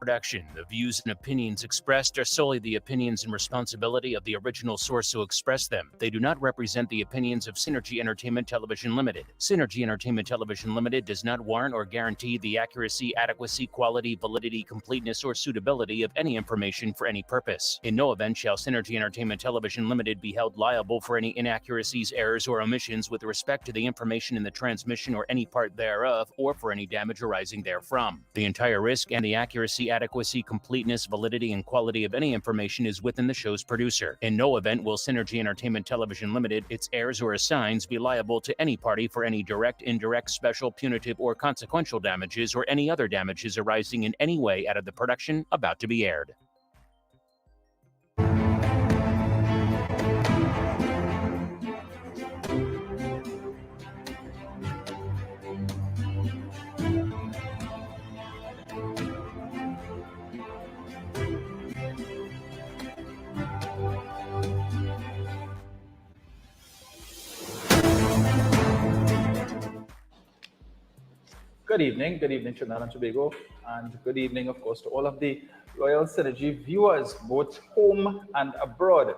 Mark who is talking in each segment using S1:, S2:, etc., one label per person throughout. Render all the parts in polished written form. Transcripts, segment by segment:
S1: production. The views and opinions expressed are solely the opinions and responsibility of the original source who expressed them. They do not represent the opinions of Synergy Entertainment Television Limited. Synergy Entertainment Television Limited does not warrant or guarantee the accuracy, adequacy, quality, validity, completeness, or suitability of any information for any purpose. In no event shall Synergy Entertainment Television Limited be held liable for any inaccuracies, errors, or omissions with respect to the information in the transmission or any part thereof, or for any damage arising therefrom. The entire risk and the accuracy, adequacy, completeness, validity, and quality of any information is within the show's producer. In no event will Synergy Entertainment Television Limited, its heirs or assigns be liable to any party for any direct, indirect, special, punitive, or consequential damages or any other damages arising in any way out of the production about to be aired.
S2: Good evening Trinidad and Tobago, and good evening, of course, to all of the loyal Synergy viewers, both home and abroad.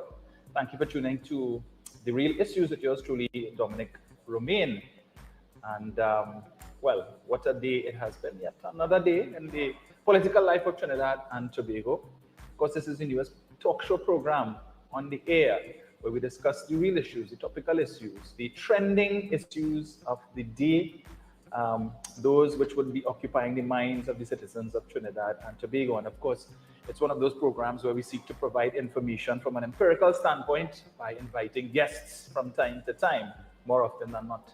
S2: Thank you for tuning to The Real Issues with yours truly, DOMINIC ROMAIN. And, well, what a day it has been. Yet another day in the political life of Trinidad and Tobago. Of course, this is the newest talk show program on the air, where we discuss the real issues, the topical issues, the trending issues of the day, those which would be occupying the minds of the citizens of Trinidad and Tobago. And of course, it's one of those programs where we seek to provide information from an empirical standpoint by inviting guests from time to time, more often than not,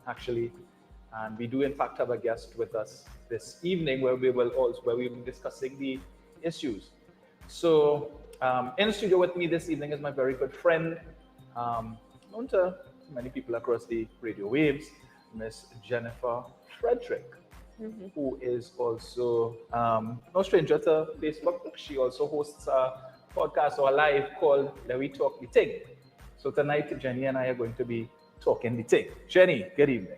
S2: actually. And we do in fact have a guest with us this evening where we will be discussing the issues. So in studio with me this evening is my very good friend, known to many people across the radio waves, Miss Jennifer Frederick, who is also no stranger to Facebook. She also hosts a podcast or a live called Let We Talk the Thing. So tonight, Jenny and I are going to be talking the thing. Jenny, good evening.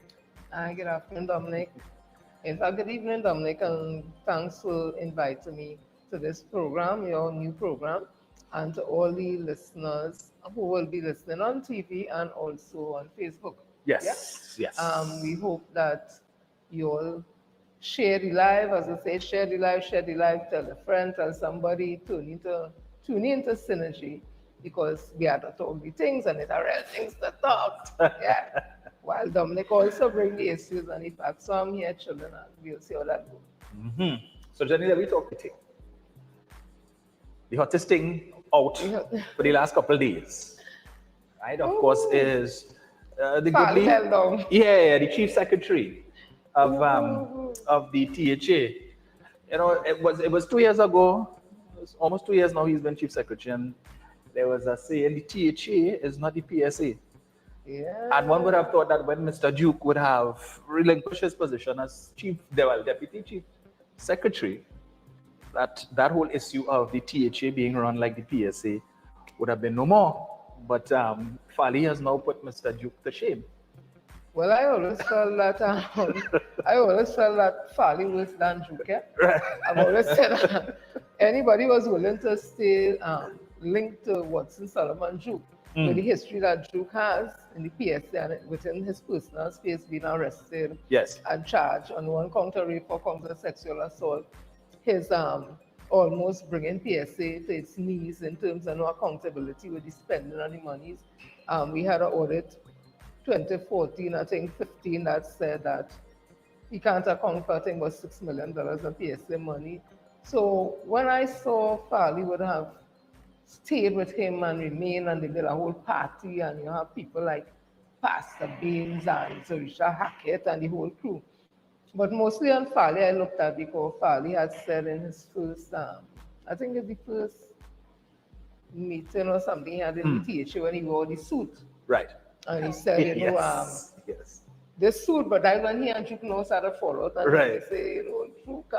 S3: Hi, good afternoon, Dominik. In fact, good evening, Dominik, and thanks for inviting me to this program, your new program, and to all the listeners who will be listening on TV and also on Facebook.
S2: Yes,
S3: yeah?
S2: yes.
S3: We hope that you all share the live, as I say, share the live, tell a friend, tell somebody, tune into Synergy, because we are to talk the things and it are real things to talk. Yeah. While Dominik also bring the issues and the facts. So I'm here chilling and we'll see how that goes.
S2: So Jenny, let me talk the thing. The hottest thing out for the last couple of days, right? Of course, is the goodly, the chief secretary of the THA. You know, it was 2 years ago. It was almost 2 years now. He's been chief secretary, and there was a saying: the THA is not the PSA.
S3: Yeah.
S2: And one would have thought that when Mr. Duke would have relinquished his position as deputy chief secretary, that whole issue of the THA being run like the PSA would have been no more. But Fali has now put Mr. Duke to shame.
S3: Well, I always felt that Fali was than Duke. Yeah?
S2: Right.
S3: I've always said that anybody was willing to stay linked to Watson Solomon Duke, with the history that Duke has in the PSA and within his personal space, being arrested, and charged on one count of rape, 4 counts of sexual assault, his almost bringing PSA to its knees in terms of no accountability with the spending of the monies. We had an audit 2014, I think 15, that said that he can't account for, I think, was $6 million of PSA money. So when I saw Fali would have stayed with him and remain, and they did a whole party, and you have people like Pastor Baines and Zarisha Hackett and the whole crew. But mostly on Fali, I looked at because Fali had said in his first, I think it's the first meeting or something he had in the THA when he wore the suit.
S2: Right.
S3: And he said, you know, this suit, but then when he and Duke knows how to follow, and they say, you know, Duke,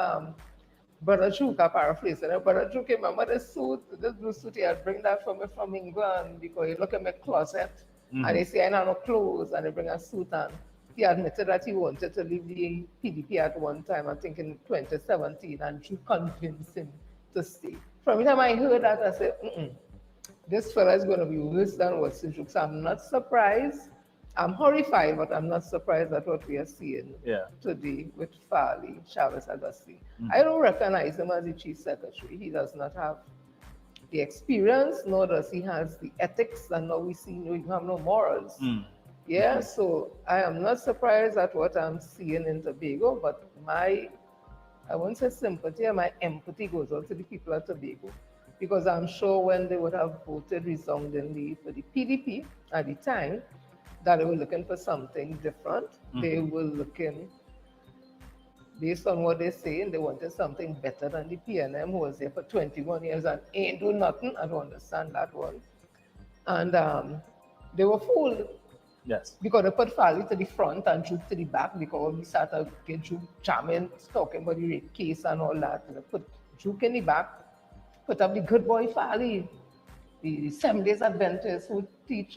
S3: Brother Duke, I paraphrase, Brother Duke, remember this blue suit, he had bring that for me from England because he look at my closet, and they say, I have no clothes, and they bring a suit and he admitted that he wanted to leave the PDP at one time, I think in 2017, and Drew convinced him to stay. From the time I heard that, I said, this fella is going to be worse than Watson Drew. So I'm not surprised. I'm horrified, but I'm not surprised at what we are seeing today with Farley, Chavez Agassi. I don't recognize him as the chief secretary. He does not have the experience, nor does he has the ethics, and now we see you have no morals. Yeah, so I am not surprised at what I'm seeing in Tobago, but I won't say sympathy, my empathy goes out to the people of Tobago, because I'm sure when they would have voted resoundingly for the PDP at the time, that they were looking for something different. They were looking, based on what they're saying, they wanted something better than the PNM, who was there for 21 years and ain't do nothing. I don't understand that one. And they were fooled.
S2: Yes.
S3: Because they put Farley to the front and Drew to the back, because we started getting Drew jamming, talking about the rape case and all that. And they put Drew in the back, put up the good boy Farley, the Seventh-day Adventists who teach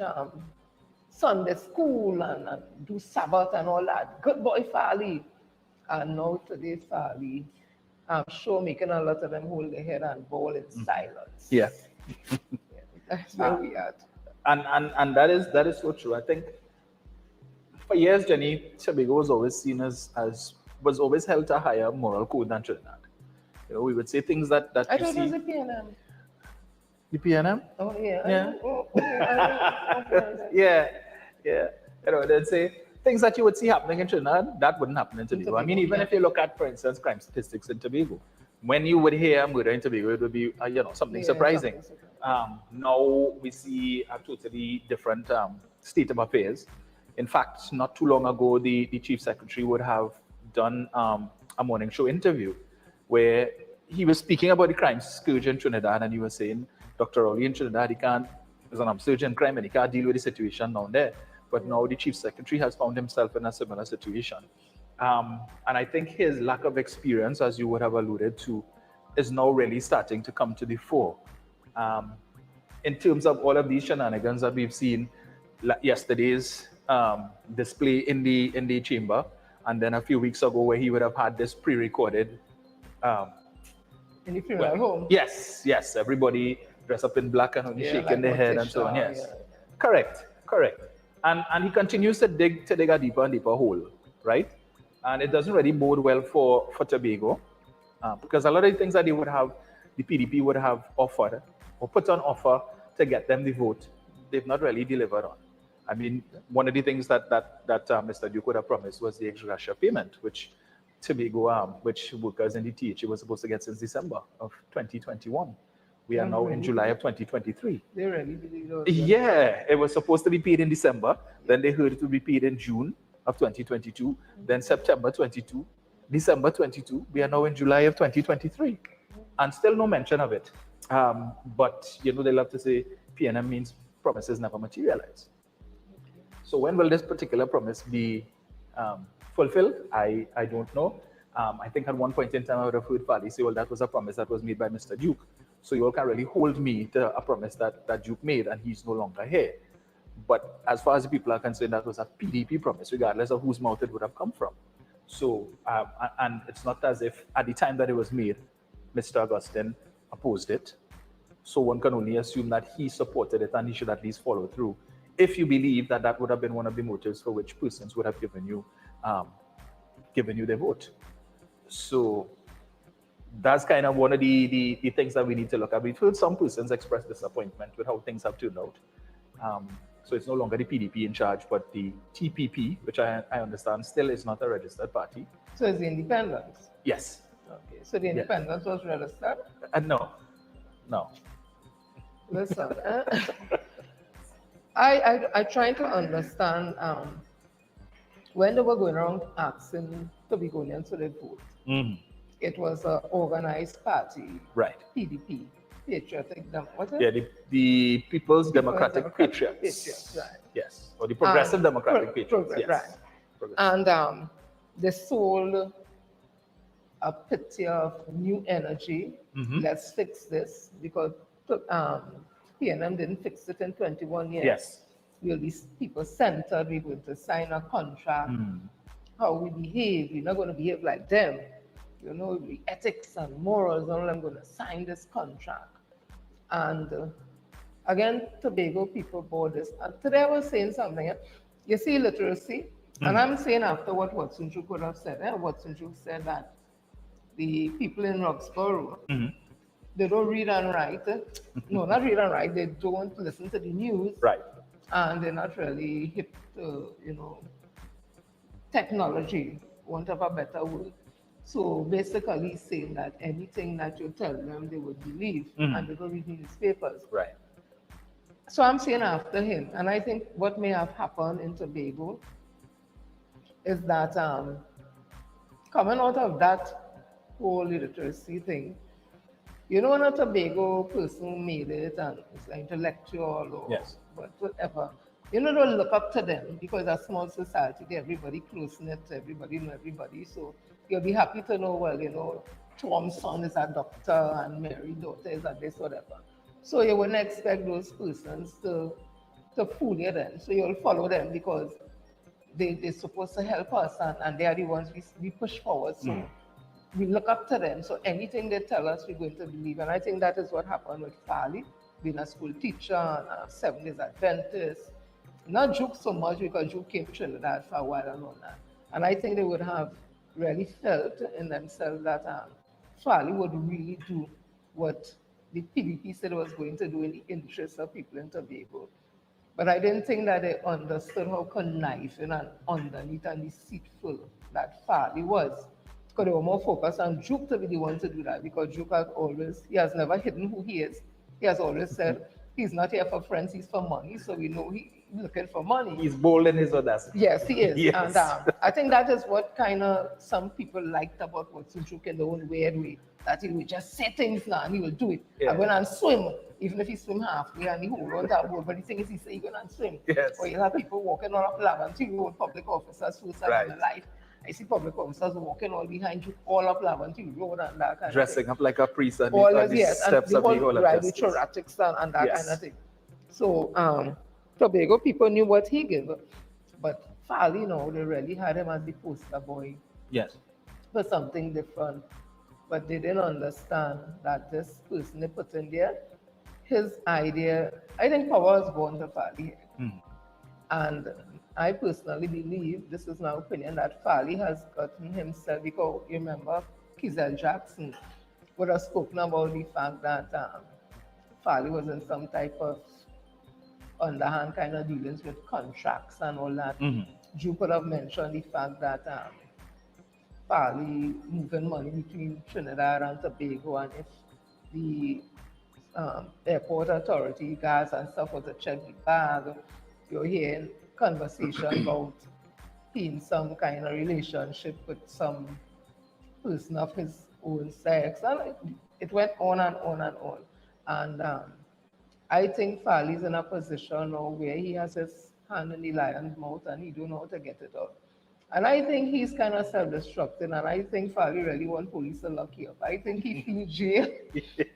S3: Sunday school and do Sabbath and all that. Good boy Farley. And now today Farley, I'm sure making a lot of them hold their head and bowl in silence.
S2: Yeah.
S3: That's where we are.
S2: And that is so true. I think for years, Jenny, Tobago was always seen as was always held to a higher moral code than Trinidad. You know, we would say things that
S3: I
S2: you
S3: thought
S2: see.
S3: it was the PNM.
S2: The PNM?
S3: Oh yeah.
S2: Yeah. Yeah. You know, they'd say things that you would see happening in Trinidad, that wouldn't happen in Tobago. I mean, even if you look at, for instance, crime statistics in Tobago, when you would hear murder in Tobago, it would be, something surprising. Now we see a totally different state of affairs. In fact, not too long ago, the chief secretary would have done a morning show interview where he was speaking about the crime scourge in Trinidad, and he was saying, Dr. Rowley in Trinidad, there's an upsurge in crime and he can't deal with the situation down there. But now the chief secretary has found himself in a similar situation. And I think his lack of experience, as you would have alluded to, is now really starting to come to the fore. In terms of all of these shenanigans that we've seen, yesterday's display in the chamber, and then a few weeks ago where he would have had this pre-recorded.
S3: In the funeral home.
S2: Yes, everybody dressed up in black and only shaking
S3: like
S2: their head and so on. Yes, correct. And he continues to dig a deeper and deeper hole, right? And it doesn't really bode well for Tobago, because a lot of the things that the PDP would have offered or put on offer to get them the vote, they've not really delivered on. I mean, one of the things that Mr. Duke would have promised was the ex gratia payment, which Tobago, which workers in the THA were supposed to get since December of 2021. We are now in July of 2023.
S3: They really believe those.
S2: Yeah, it was supposed to be paid in December. Then they heard it would be paid in June of 2022. Then September 22, December 22. We are now in July of 2023, and still no mention of it. But they love to say PNM means promises never materialize. So when will this particular promise be fulfilled? I don't know. I think at one point in time I would have heard Farley say, well, that was a promise that was made by Mr. Duke. So you all can't really hold me to a promise that Duke made, and he's no longer here. But as far as the people are concerned, that was a PDP promise, regardless of whose mouth it would have come from. So, and it's not as if at the time that it was made, Mr. Augustine opposed it. So one can only assume that he supported it and he should at least follow through, if you believe that that would have been one of the motives for which persons would have given you their vote. So that's kind of one of the things that we need to look at. We've heard some persons express disappointment with how things have turned out. So it's no longer the PDP in charge, but the TPP, which I understand still is not a registered party.
S3: So it's the independents?
S2: Yes.
S3: Okay, so the independents was registered?
S2: No.
S3: Listen, I try to understand when they were going around asking Tobagonians to vote. It was an organized party,
S2: right?
S3: PDP, Patriotic, what's it?
S2: Yeah, the People's Democratic Patriots.
S3: Patriots, right?
S2: Yes, or the Progressive Democratic Patriots. Yes.
S3: Right. And they sold a picture of new energy. Let's fix this, because PNM didn't fix it in 21 years.
S2: Yes.
S3: Will these people centered? We're going to sign a contract. How we behave, we're not going to behave like them. You know, the ethics and morals, and I'm going to sign this contract. And again, Tobago people bought this. And today I was saying something. You see literacy, and I'm saying after what Watson Chu could have said. Watson Chu said that the people in Roxborough, they don't read and write. No, not read and write. They don't listen to the news.
S2: Right.
S3: And they're not really hip to, technology, want of a better word. So basically he's saying that anything that you tell them, they would believe, and they don't read newspapers.
S2: Right.
S3: So I'm saying after him, and I think what may have happened in Tobago is that coming out of that whole literacy thing, when a Tobago person made it and it's an intellectual or whatever, don't look up to them because it's a small society, everybody close-knit, everybody know everybody. So you'll be happy to know, well, Tom's son is a doctor and Mary's daughter is a this, whatever. So you wouldn't expect those persons to fool you then. So you'll follow them because they're supposed to help us and they are the ones we push forward. So we look up to them. So anything they tell us, we're going to believe. And I think that is what happened with Farley, being a school teacher and a Seventh-day Adventist. Not Juke so much because Juke came to Trinidad for a while and all that. And I think they would have really felt in themselves that Farley would really do what the PDP said it was going to do in the interest of people in Tobago. But I didn't think that they understood how conniving and underneath and deceitful that Farley was. Because they were more focused on Juke to be the one to do that, because Juke he has never hidden who he is. He has always said he's not here for friends, he's for money. So we know he's looking for money.
S2: He's bold in his audacity.
S3: Yes, he is.
S2: Yes.
S3: And I think that is what kind of some people liked about Watson Juke in their own weird way, that he will just say things now and he will do it. Yeah. And go and swim, even if he swim halfway and he hold on that board, but the thing is he say he go and swim.
S2: Yes.
S3: Or you have people walking on up Laventry Road, public officers first time in their life. I see public officers walking all behind you, all up Laventry Road and that kind
S2: dressing
S3: of thing.
S2: up like a priest and
S3: the
S2: steps
S3: and
S2: of
S3: the whole
S2: the
S3: right, the Choratics and that kind of thing. So Tobago people knew what he gave, but Farley, they really had him as the poster boy.
S2: Yes.
S3: For something different. But they didn't understand that this person they put in there, his idea, I think power was born to Farley. And I personally believe, this is my opinion, that Farley has gotten himself, because you remember Kizelle Jackson would have spoken about the fact that Farley was in some type of underhand kind of dealings with contracts and all that. You could have mentioned the fact that Farley moving money between Trinidad and Tobago, and if the airport authority guys and stuff was to check the bag, you're hearing conversation about he in some kind of relationship with some person of his own sex, and it went on and on and on. And I think Farley's in a position now where he has his hand in the lion's mouth and he don't know how to get it out. And I think he's kind of self-destructing, and I think Farley really wants police to lock you up. I think he feels jail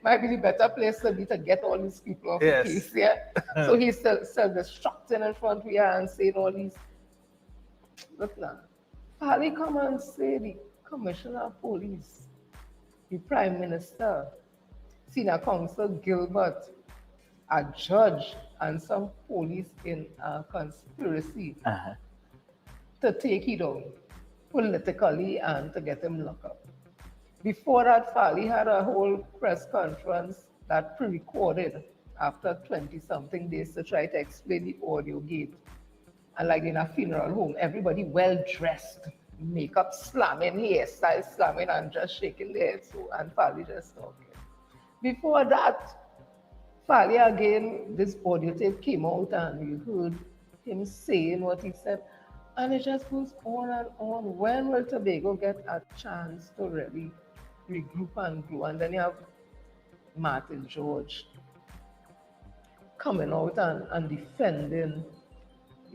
S3: might be the better place to be to get all these people off the case. Yeah. So he's self-destructing in front of you and saying all these. Look now, Farley come and say the Commissioner of Police, the Prime Minister, Senior Counsel Gilbert, a judge, and some police in a conspiracy. To take it down politically and to get him locked up. Before that, Farley had a whole press conference that pre-recorded after 20-something days to try to explain the audio gate. And like in a funeral home, everybody well-dressed, makeup slamming, hairstyle slamming, and just shaking their head, and Farley just talking. Before that, Farley again, this audio tape came out and you heard him saying what he said. And it just goes on and on. When will Tobago get a chance to really regroup and grow? And then you have Martin George coming out and defending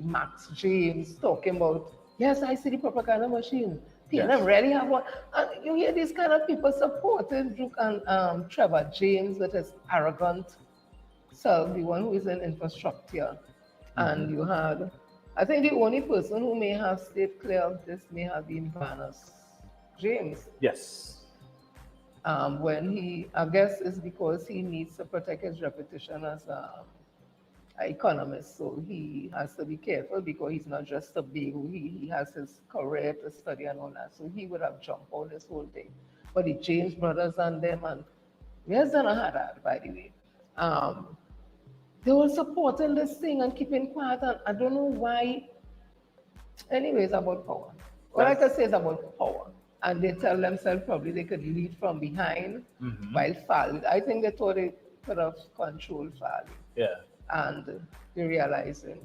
S3: Max James, talking about, yes, I see the propaganda machine. PNM really have one. And you hear these kind of people supporting Duke and Trevor James with his arrogant self, the one who is in infrastructure. And you had, I think the only person who may have stayed clear of this may have been Barnes James.
S2: Yes.
S3: When he, I guess it's because he needs to protect his reputation as an economist. So he has to be careful because he's not just a big, he has his career to study and all that. So he would have jumped on this whole thing. But the James brothers and them, and where's Donna Haddad, by the way? They were supporting this thing and keeping quiet, and I don't know why. Anyways, about power. All I can say is about power. And they tell themselves probably they could lead from behind while Fali. I think they thought they could have controlled Fali.
S2: Yeah.
S3: And they're realizing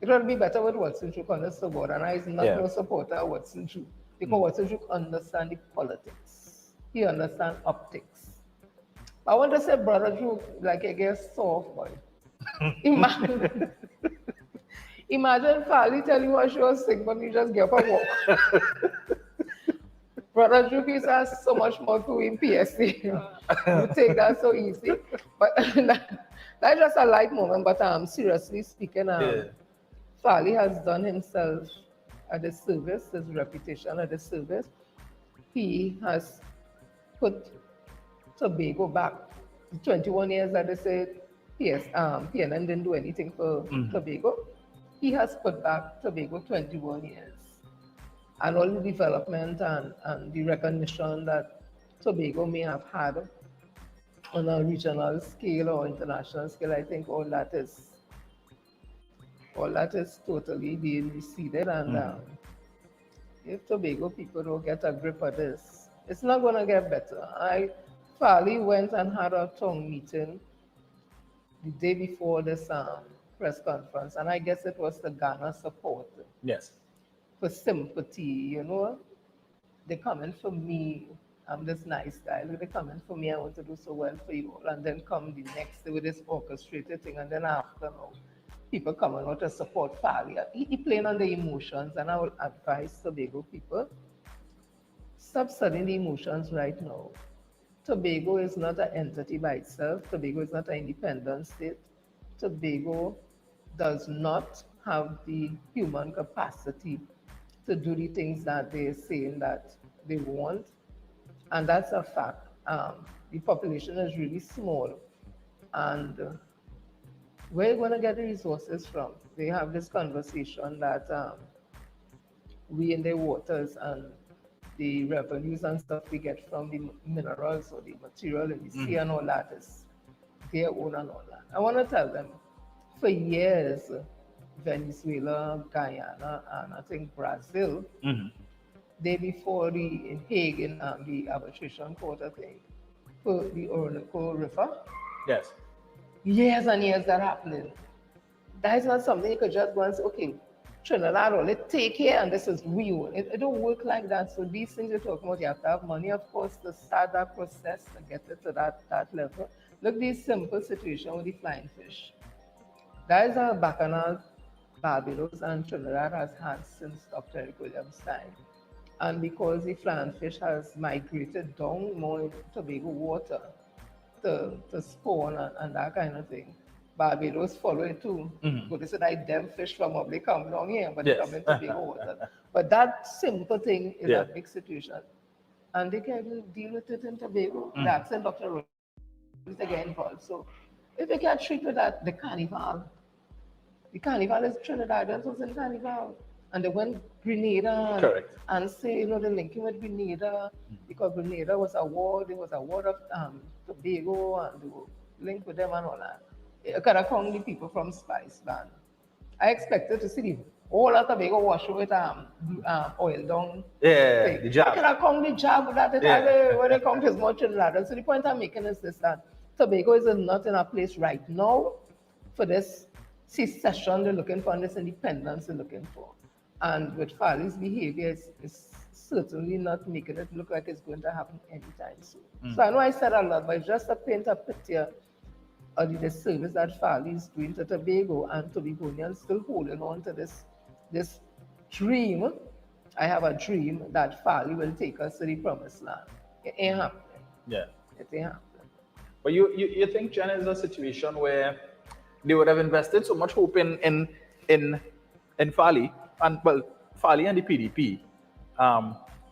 S3: it would be better with Watson Chuk on the board. And I is not no supporter of Watson Chuk because Watson Chuk understands the politics. He understands optics. I want to say Brother Chuk, like I guess soft boy. Imagine. Imagine Fali telling you what she was sick, but you just get up and walk. Brother Juki has so much more to in PSC. You take that so easy. But that's just a light moment. But seriously speaking, Fali has done himself a disservice, his reputation a disservice. He has put Tobago back 21 years that they said PNN didn't do anything for Tobago. He has put back Tobago 21 years. And all the development and the recognition that Tobago may have had on a regional scale or international scale, I think all that is totally being receded. And if Tobago people don't get a grip of this, it's not going to get better. Fali went and had a town meeting the day before this press conference, and I guess it was to garner support.
S2: Yes.
S3: For sympathy, you know. They're coming for me. I'm this nice guy. They're coming for me. I want to do so well for you all. And then come the next day with this orchestrated thing. And then after, people coming out to support Fali. He playing on the emotions. And I will advise Tobago people, stop studying the emotions right now. Tobago is not an entity by itself. Tobago is not an independent state. Tobago does not have the human capacity to do the things that they're saying that they want. And that's a fact. The population is really small. And where are you going to get the resources from? They have this conversation that we in the waters and the revenues and stuff we get from the minerals or the material in the sea and all that is their own and all that. I want to tell them, for years, Venezuela, Guyana, and I think Brazil, they before the Hague in the arbitration court, I think, for the Orinoco River.
S2: Yes.
S3: Years and years that happening. That is not something you could just go and say, okay, Trinidad, or let's take here and this is real. It don't work like that. So these things you're talking about, you have to have money, of course, to start that process, to get it to that level. Look, this simple situation with the flying fish. That is a bacchanal Barbados and Trinidad has had since Dr. Eric Williams' time. And because the flying fish has migrated down more into Tobago water to spawn and that kind of thing, Barbados follow it too. But they said, like, them fish from up, they come down here, but they come into Tobago water. But that simple thing is a big situation. And they can deal with it in Tobago. That's in Dr. Rose to get involved. So if they can treat with that, the carnival is Trinidadians was in carnival. And they went Grenada and say, you know, they're linking with Grenada because Grenada was a ward, it was a ward of Tobago, and they were linked with them and all that. It could have come the people from Spice Land. I expected to see the whole of Tobago wash with oil down.
S2: Yeah, the job.
S3: I could have come the job with that. When they come to more Trinidad. So the point I'm making is this, that Tobago is not in a place right now for this secession they're looking for and this independence they're looking for. And with Fali's behavior, it's certainly not making it look like it's going to happen anytime soon. So I know I said a lot, but it's just to paint a picture of the disservice that Fali is doing to Tobago, and Tobagonians still holding on to this dream. I have a dream that Fali will take us to the promised land. It ain't happening.
S2: Yeah.
S3: It ain't happening.
S2: But you think, Jen, is a situation where They would have invested so much hope in Fali and well, Fali and the PDP.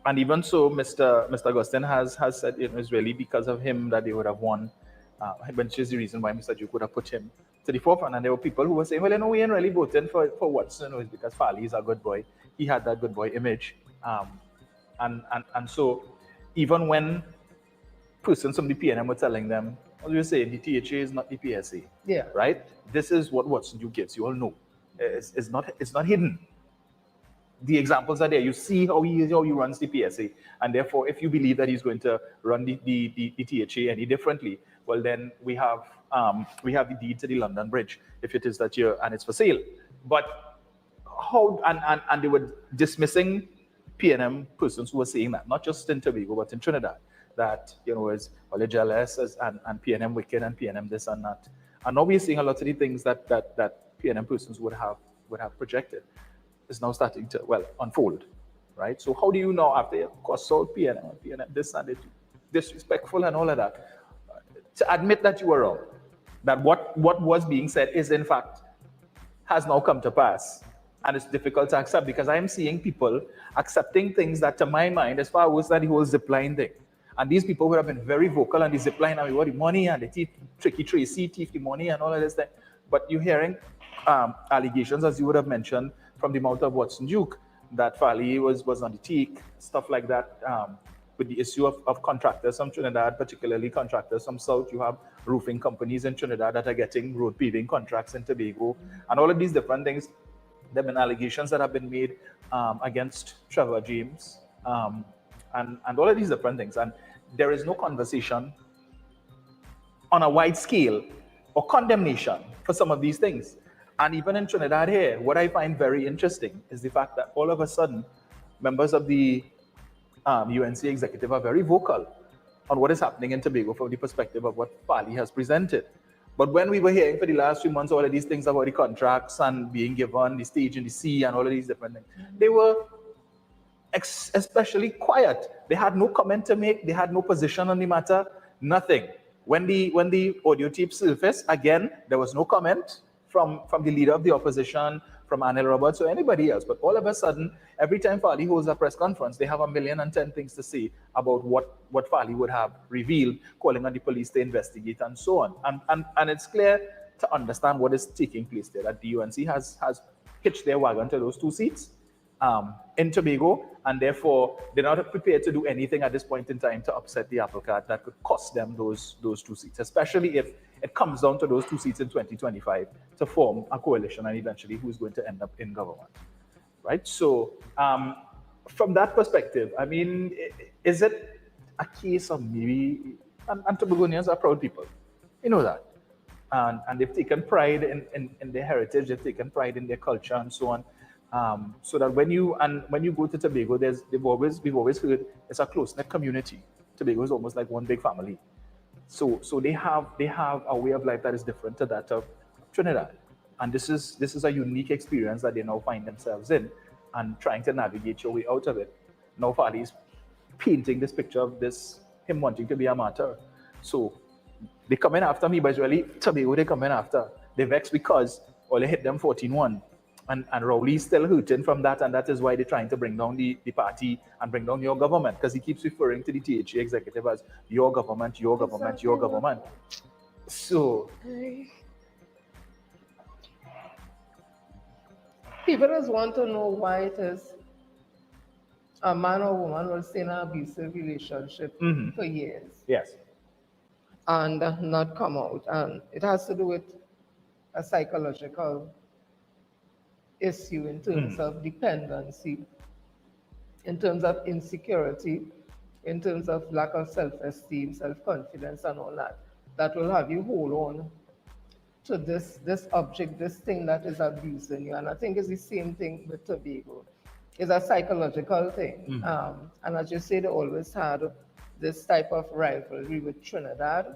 S2: And even so, Mr. Augustine has said it was really because of him that they would have won, which is the reason why Mr. Duke would have put him to the forefront. And there were people who were saying, well, we ain't really voting for Watson, it's because Fali is a good boy. He had that good boy image. And so even when persons from the PNM were telling them, as you say, the THA is not the PSA.
S3: Yeah.
S2: Right? This is what Watson Duke gives. You all know. It's not hidden. The examples are there. You see how he runs the PSA, and therefore, if you believe that he's going to run the THA any differently, well, then we have the deed to the London Bridge, if it is that year and it's for sale. But how and they were dismissing PNM persons who were saying that, not just in Tobago but in Trinidad, that is well, jealous and PNM wicked and PNM this and that. And now we're seeing a lot of the things that PNM persons would have projected is now starting to, well, unfold, right? So how do you now, after you cuss out PNM this and it, disrespectful and all of that, to admit that you were wrong, that what was being said is in fact has now come to pass, and it's difficult to accept, because I am seeing people accepting things that, to my mind, as far as that the whole zipline thing, and these people would have been very vocal on the zipline, and we want the money and the Tricky Tracy thief the money and all of this thing, but you're hearing allegations, as you would have mentioned, from the mouth of Watson Duke, that Fali was on the teak, stuff like that, with the issue of contractors from Trinidad, particularly contractors from South. You have roofing companies in Trinidad that are getting road paving contracts in Tobago, and all of these different things. There have been allegations that have been made against Trevor James, and all of these different things. And there is no conversation on a wide scale or condemnation for some of these things. And even in Trinidad here, what I find very interesting is the fact that all of a sudden, members of the UNC executive are very vocal on what is happening in Tobago from the perspective of what Fali has presented. But when we were hearing for the last few months all of these things about the contracts and being given the stage in the sea and all of these different things, they were especially quiet. They had no comment to make. They had no position on the matter. Nothing. When the audio tape surfaced, again, there was no comment from the leader of the opposition, from Anil Roberts or anybody else. But all of a sudden, every time Fali holds a press conference, they have 1,010 things to say about what Fali would have revealed, calling on the police to investigate and so on. And it's clear to understand what is taking place there, that the UNC has hitched their wagon to those two seats in Tobago, and therefore they're not prepared to do anything at this point in time to upset the apple cart that could cost them those two seats, especially if it comes down to those two seats in 2025 to form a coalition and eventually who's going to end up in government, right? So from that perspective, I mean, is it a case of maybe, and Tobagonians are proud people, you know that, and they've taken pride in their heritage, they've taken pride in their culture and so on. So that when you go to Tobago, we've always heard it's a close-knit community. Tobago is almost like one big family. So they have a way of life that is different to that of Trinidad, and this is a unique experience that they now find themselves in, and trying to navigate your way out of it. Now Fali's painting this picture of him wanting to be a martyr. So they come in after me, but it's really Tobago they come in after. They vex because they hit them 14-1. And Rowley's still hurting from that, and that is why they're trying to bring down the party and bring down your government, because he keeps referring to the THA executive as your government, your government, your government. So
S3: people just want to know why it is a man or woman will stay in an abusive relationship for years.
S2: Yes.
S3: And not come out. And it has to do with a psychological issue in terms of dependency, in terms of insecurity, in terms of lack of self-esteem, self-confidence and all that will have you hold on to this object, this thing that is abusing you. And I think it's the same thing with Tobago. It's a psychological thing. And as you say, they always had this type of rivalry with Trinidad.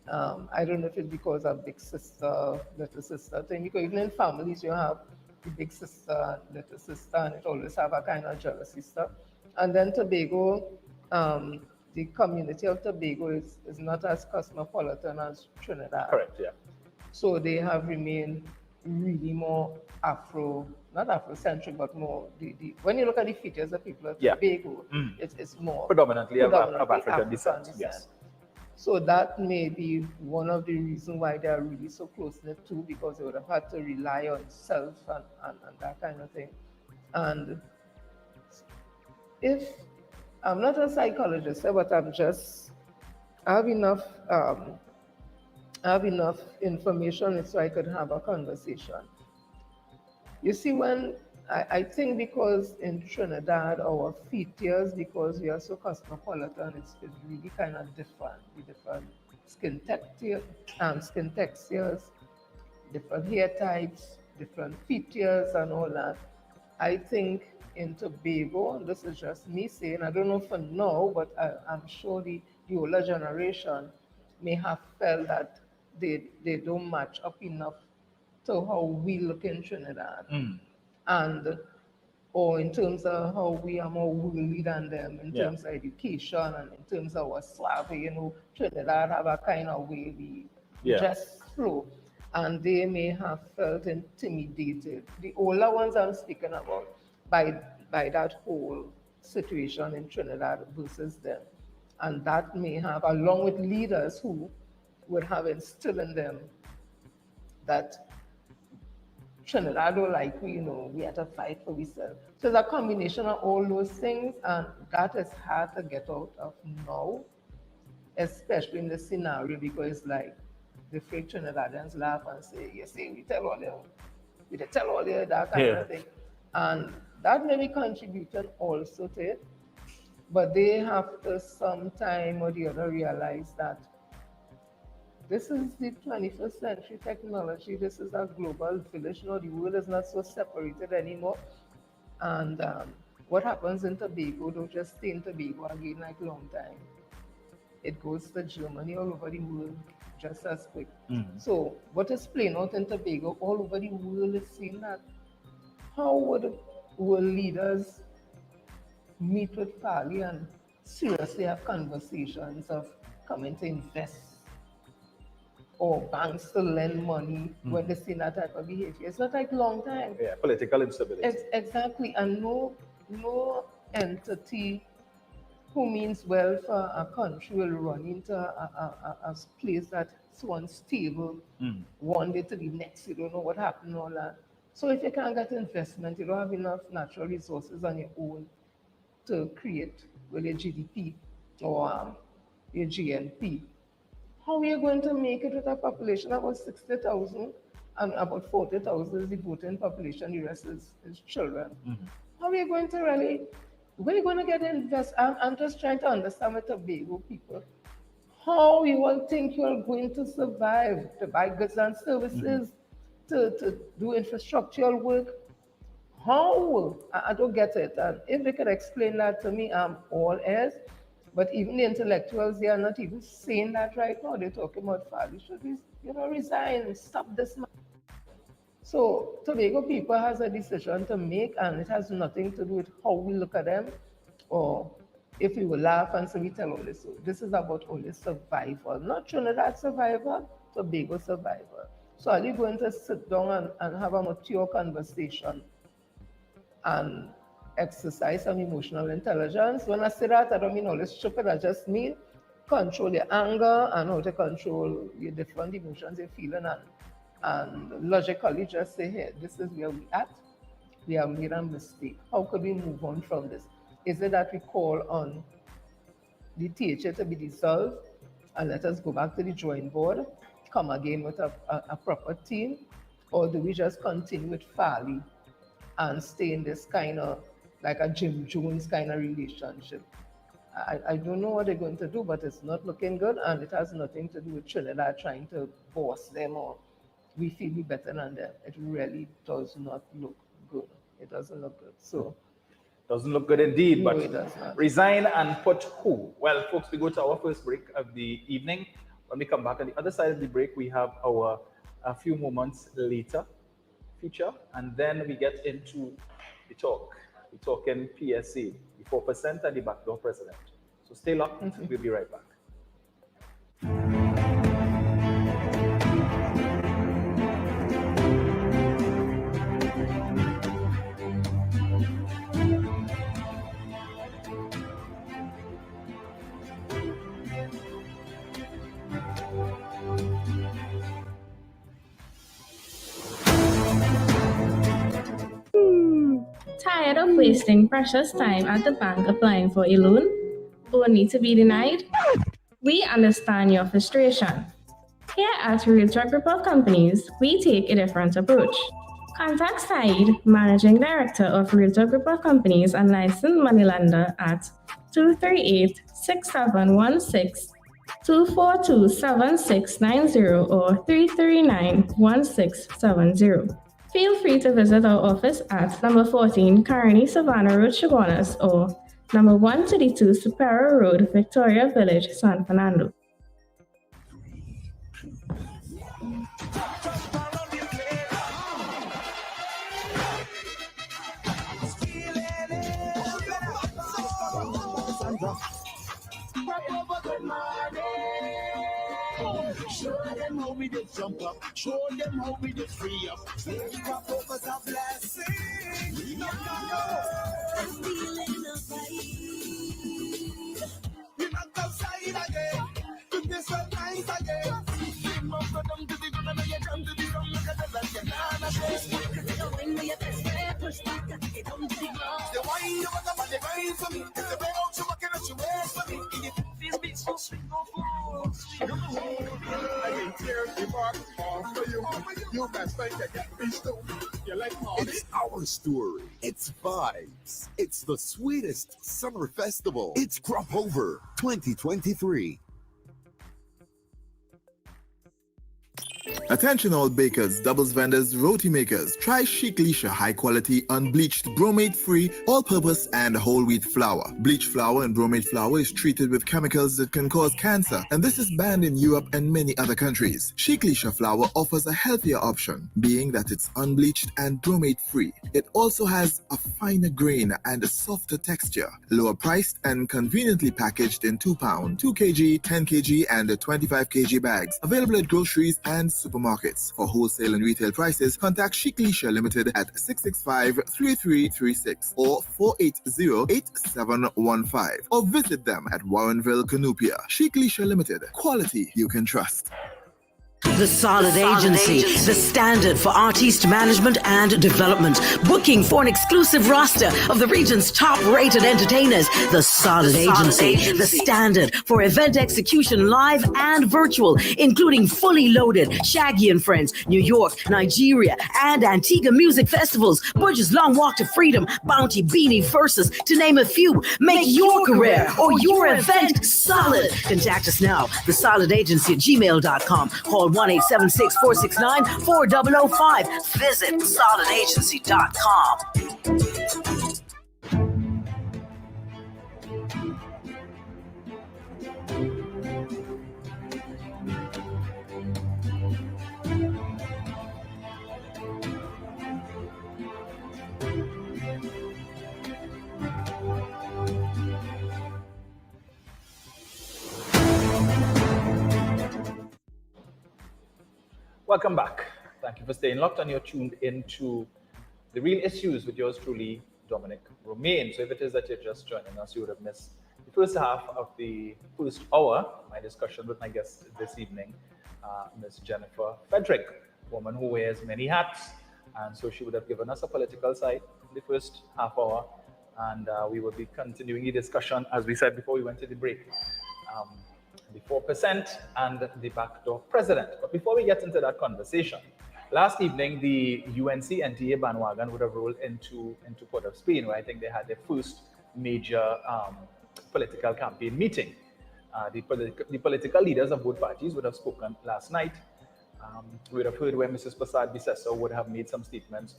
S3: I don't know if it's because of big sister, little sister thing, because even in families you have the big sister, little sister, and it always have a kind of jealousy stuff. And then Tobago, the community of Tobago is not as cosmopolitan as Trinidad.
S2: Correct, yeah.
S3: So they have remained really more not Afrocentric, but more when you look at the features of people of Tobago, it's more
S2: predominantly of African descent. Yes.
S3: So that may be one of the reasons why they are really so close-knit too, because they would have had to rely on self and that kind of thing. And if I'm not a psychologist, but I have enough information so I could have a conversation. You see, when I think because in Trinidad our features, because we are so cosmopolitan, it's really kind of different. The different skin textures, different hair types, different features, and all that. I think in Tobago, this is just me saying, I don't know for now, but I'm sure the older generation may have felt that they don't match up enough to how we look in Trinidad. And or in terms of how we are more worldly than them, in terms of education and in terms of our swag, Trinidad have a kind of way we just flow. And they may have felt intimidated. The older ones I'm speaking about by that whole situation in Trinidad versus them. And that may have, along with leaders who would have instilled in them that Trinidad don't like we have to fight for ourselves. So it's a combination of all those things, and that is hard to get out of now, especially in the scenario, because like the fake Trinidadians laugh and say, you see, we tell all you that kind of thing. And that may be contributed also to it, but they have to sometime or the other realize that this is the 21st century technology. This is a global village. The world is not so separated anymore. And what happens in Tobago don't just stay in Tobago again like a long time. It goes to Germany, all over the world, just as quick. So what is playing out in Tobago, all over the world is seeing that. How would world leaders meet with Fali and seriously have conversations of coming to invest, or banks to lend money when they see that type of behavior? It's not like long time.
S2: Yeah, political instability.
S3: Exactly, and no entity who means well for a country will run into a place that's so unstable. One day to the next, you don't know what happened, all that. So if you can't get investment, you don't have enough natural resources on your own to create with your GDP or your GNP. How are you going to make it with a population of about 60,000 and about 40,000 is the voting population, the rest is children? How are you going to where are you going to get invest? I'm just trying to understand with Tobago people, how you all think you are going to survive, to buy goods and services, to do infrastructural work. How? I don't get it. And if they could explain that to me, I'm all ears. But even the intellectuals, they are not even saying that right now. They're talking about Fali should resign, stop this. So Tobago people has a decision to make, and it has nothing to do with how we look at them, or if we will laugh and say we tell all this. So this is about only survival, not Trinidad survival, Tobago survival. So are you going to sit down and have a mature conversation and exercise some emotional intelligence? When I say that, I don't mean all this stupid. I just mean control your anger and how to control your different emotions you're feeling, and logically just say, hey, this is where we at. We have made a mistake. How could we move on from this? Is it that we call on the THA to be dissolved and let us go back to the drawing board, come again with a proper team? Or do we just continue with Fali and stay in this kind of like a Jim Jones kind of relationship? I don't know what they're going to do, but it's not looking good, and it has nothing to do with Trinidad trying to boss them or we feel we better than them. It really does not look good. It doesn't look good. So
S2: doesn't look good indeed,
S3: no,
S2: but
S3: it does not.
S2: Resign and put who? Well, folks, we go to our first break of the evening. When we come back on the other side of the break, we have our a few moments later feature, and then we get into the talk. We're talking PSA, the 4% and the backdoor president. So stay locked. We'll be right back.
S4: Tired of wasting precious time at the bank applying for a loan, only to be denied? We understand your frustration. Here at Realtor Group of Companies, we take a different approach. Contact Saeed, Managing Director of Realtor Group of Companies and licensed moneylender at 238-6716, 242-7690 or 339-1670. Feel free to visit our office at number 14 Carney Savannah Road, Chaguanas, or number 132 Superior Road, Victoria Village, San Fernando.
S5: Show them how we did jump up. Show them how we did free up. Drop over a blessing. We not feeling a vibe. We not outside again. To this one night again. Dream of them to the gun and you come to the gun. Look at the left and down the face. The wine where your best friend push back. It don't be wrong. The wine you want to buy the wine for me. It's the way out you walking at your waist for me. These beats so sweet, no fool. Sweet, no fool. I can tear the mark off for you. You best think I get these too. You like Molly?
S6: It's our story. It's vibes. It's the sweetest summer festival. It's Crop Over 2023.
S7: Attention all bakers, doubles vendors, roti makers. Try Chic Leisha high quality, unbleached, bromate free, all purpose and whole wheat flour. Bleached flour and bromate flour is treated with chemicals that can cause cancer, and this is banned in Europe and many other countries. Chic Leisha flour offers a healthier option, being that it's unbleached and bromate free. It also has a finer grain and a softer texture, lower priced and conveniently packaged in 2 pound, 2 kg, 10 kg and 25 kg bags. Available at groceries and supermarkets. For wholesale and retail prices, contact Chic Leisha Limited at 665-3336 or 480-8715 or visit them at Warrenville, Canupia. Chic Leisha Limited. Quality you can trust.
S8: The Solid Agency, the standard for artiste management and development. Booking for an exclusive roster of the region's top-rated entertainers. The Solid Agency, the standard for event execution live and virtual, including fully loaded Shaggy and Friends, New York, Nigeria, and Antigua music festivals, Budge's Long Walk to Freedom, Bounty, Beanie, Versus, to name a few. Make your career or your event solid. Contact us now, thesolidagency@gmail.com. Call 1-876-469-4005. Visit solidagency.com.
S2: Welcome back. Thank you for staying locked on. You're tuned into The Real Issues with yours truly, Dominic Romain. So if it is that you're just joining us, you would have missed the first half of the first hour, my discussion with my guest this evening, Ms. Jennifer Frederick, a woman who wears many hats. And so she would have given us a political side in the first half hour. And we will be continuing the discussion, as we said before we went to the break. The 4% and the backdoor president. But before we get into that conversation, last evening the UNC NTA bandwagon would have rolled into Port of Spain, where I think they had their first major political campaign meeting. The political leaders of both parties would have spoken last night. We would have heard where Mrs. Prasad Bisesso would have made some statements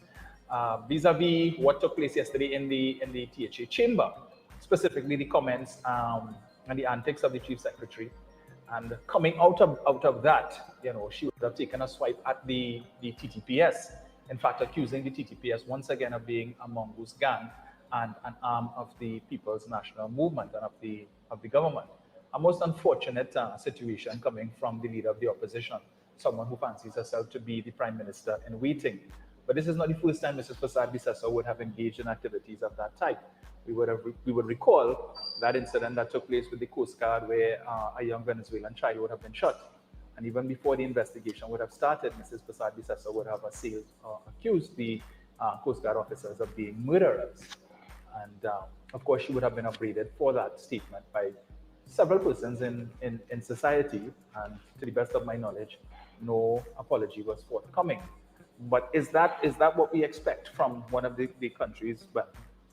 S2: vis-a-vis what took place yesterday in the THA chamber, specifically the comments and the antics of the chief secretary. And coming out of that, you know, she would have taken a swipe at the TTPS, in fact, accusing the TTPS once again of being a mongoose gang and an arm of the People's National Movement and of the government. A most unfortunate situation coming from the leader of the opposition, someone who fancies herself to be the prime minister in waiting. But this is not the first time Mrs. Prasad Bisesso would have engaged in activities of that type. We would recall that incident that took place with the Coast Guard, where a young Venezuelan child would have been shot. And even before the investigation would have started, Mrs. Prasad Bisesso would have accused the Coast Guard officers of being murderers. And of course, she would have been upbraided for that statement by several persons in society. And to the best of my knowledge, no apology was forthcoming. But is that what we expect from one of the countries, well,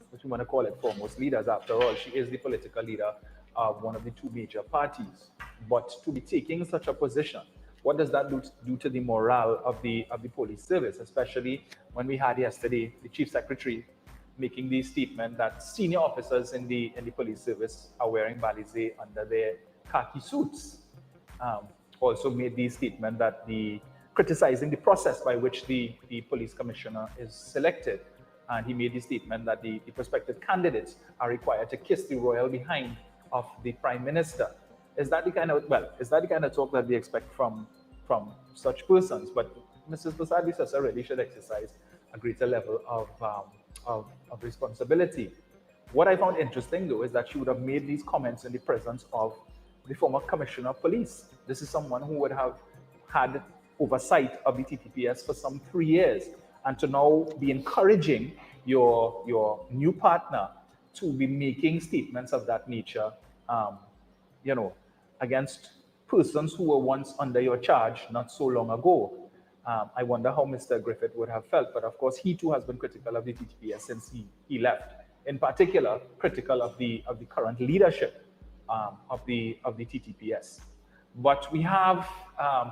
S2: what you want to call it, foremost leaders? After all, she is the political leader of one of the two major parties. But to be taking such a position, what does that do to the morale of the police service, especially when we had yesterday the chief secretary making the statement that senior officers in the police service are wearing balize under their khaki suits. Also made the statement that criticizing the process by which the police commissioner is selected. And he made the statement that the prospective candidates are required to kiss the royal behind of the prime minister. Is that the kind of talk that we expect from such persons? But Mrs. Prasad-Bissessar really should exercise a greater level of responsibility. What I found interesting, though, is that she would have made these comments in the presence of the former commissioner of police. This is someone who would have had oversight of the TTPS for some 3 years, and to now be encouraging your new partner to be making statements of that nature, against persons who were once under your charge not so long ago. I wonder how Mr. Griffith would have felt, but of course he too has been critical of the TTPS since he left. In particular, critical of the current leadership of the TTPS. But we have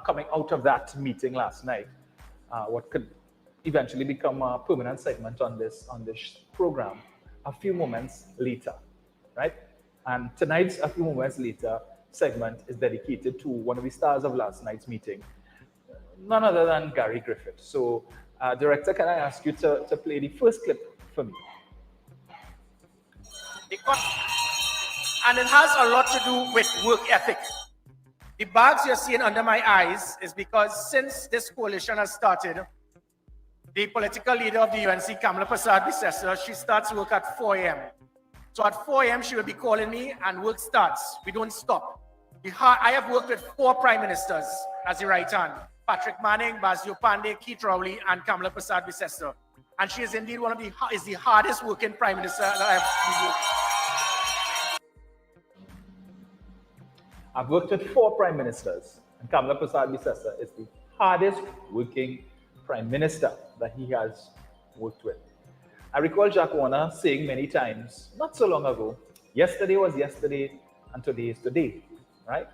S2: coming out of that meeting last night, what could eventually become a permanent segment on this program, A Few Moments Later, right? And tonight's A Few Moments Later segment is dedicated to one of the stars of last night's meeting, none other than Gary Griffith. So, Director, can I ask you to play the first clip for me?
S9: And it has a lot to do with work ethic. The bags you're seeing under my eyes is because since this coalition has started, the political leader of the UNC, Kamala Prasad-Bissessar, she starts work at 4 a.m. So at 4 a.m. she will be calling me and work starts. We don't stop. I have worked with 4 prime ministers as the right hand: Patrick Manning, Basil Pandey, Keith Rowley, and Kamala Prasad-Bissessar. And she is indeed is the hardest working prime minister that I have worked.
S2: I've worked with 4 prime ministers, and Kamala Prasad-Bissessar is the hardest working prime minister that he has worked with. I recall Jack Warner saying many times, not so long ago, yesterday was yesterday and today is today, right?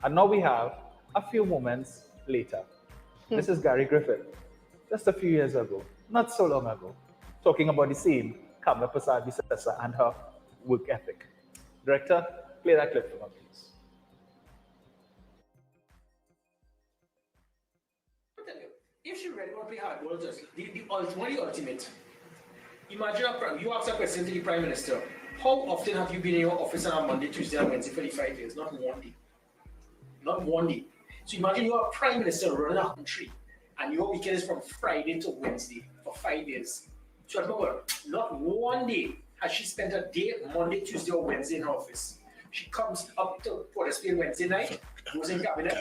S2: And now we have a few moments later. This is Gary Griffith, just a few years ago, not so long ago, talking about the same Kamala Prasad-Bissessar and her work ethic. Director, play that clip for me, please.
S10: If she really want to play hardball, just the ultimate. Imagine you ask a question to the Prime Minister. How often have you been in your office on a Monday, Tuesday, and Wednesday for the 5 days? Not one day. Not one day. So imagine you're a Prime Minister running a country, and your weekend is from Friday to Wednesday for 5 days. So remember, not one day has she spent a day, Monday, Tuesday, or Wednesday in her office. She comes up to Port of Spain Wednesday night, goes in cabinet,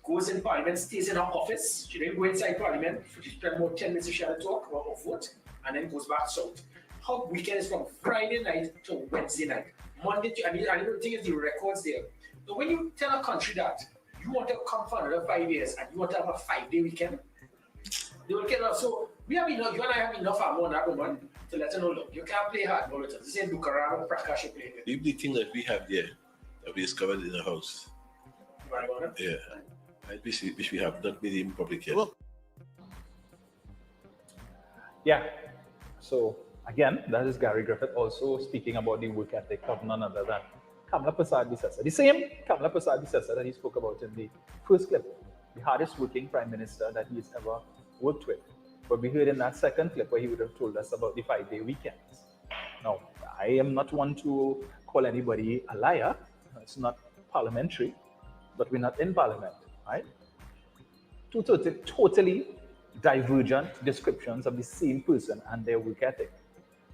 S10: goes in Parliament, stays in her office. She then go inside Parliament. She spends more 10 minutes if she had to talk or vote, and then goes back south. Her weekend is from Friday night to Wednesday night. Monday to, I don't think it's the records there. So when you tell a country that you want to come for another 5 years and you want to have a 5-day weekend, they will get us. So we have enough, you and I have enough ammo on that woman to let her know, look, you can't play hard with us. This ain't Bukarano Prakash you play with.
S11: Leave the thing that we have there that we discovered in the house.
S10: Marijuana?
S11: Yeah. I wish we have not made it in public yet.
S2: Yeah. So again, that is Gary Griffith also speaking about the work ethic of none other than Kamala Prasad-Bissessar. The same Kamala Prasad-Bissessar that he spoke about in the first clip, the hardest working prime minister that he's ever worked with. But we heard in that second clip where he would have told us about the 5-day weekends. Now, I am not one to call anybody a liar. It's not parliamentary, but we're not in parliament, right? Two totally divergent descriptions of the same person and their work ethic.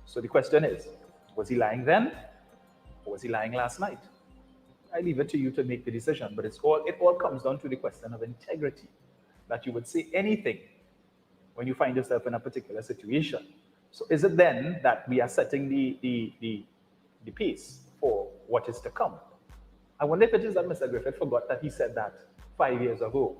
S2: So the question is, was he lying then, or was he lying last night? I leave it to you to make the decision, but it all comes down to the question of integrity, that you would say anything when you find yourself in a particular situation. So is it then that we are setting the pace for what is to come? I wonder if it is that Mr. Griffith forgot that he said that 5 years ago.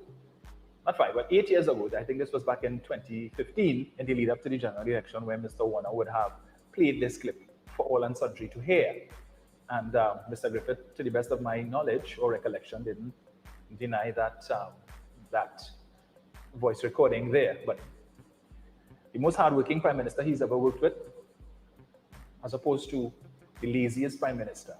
S2: Not 5, but 8 years ago. I think this was back in 2015 in the lead up to the general election, where Mr. Warner would have played this clip for all and sundry to hear. And Mr. Griffith, to the best of my knowledge or recollection, didn't deny that, that voice recording there. But the most hardworking prime minister he's ever worked with, as opposed to the laziest prime minister.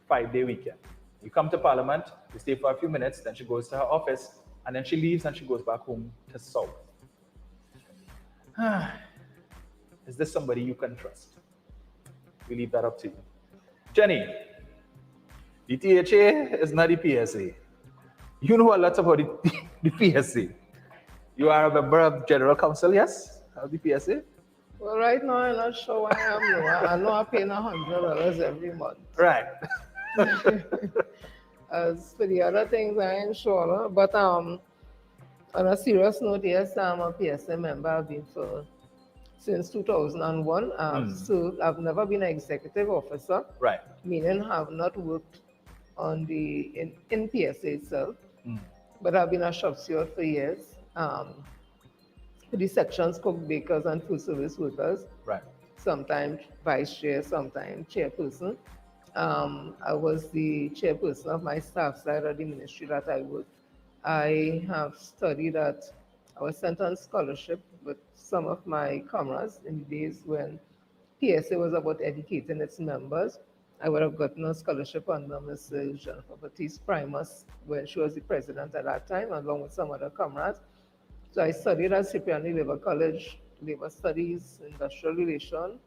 S2: 5-day weekend. You come to Parliament, you stay for a few minutes, then she goes to her office, and then she leaves and she goes back home to South. Is this somebody you can trust? We leave that up to you. Jenny, the THA is not the PSA. You know a lot about the PSA. You are a member of General Council, yes, of the PSA?
S3: Well, right now, I'm not sure why I am. No. I know I'm paying $100 every month.
S2: Right.
S3: As for the other things, I ain't sure. But on a serious note, yes, I'm a PSA member. I've been since 2001. So I've never been an executive officer. Right. Meaning I've not worked on in PSA itself. But I've been a shop steward for years. For the sections, cook, bakers, and food service workers. Right. Sometimes vice chair, sometimes chairperson. I was the chairperson of my staff side of the ministry that I worked. I have studied I was sent on scholarship with some of my comrades in the days when PSA was about educating its members. I would have gotten a scholarship under Mrs. Jennifer Baptiste Primus when she was the president at that time, along with some other comrades. So I studied at Cipriani Labour College, Labour Studies, Industrial Relations.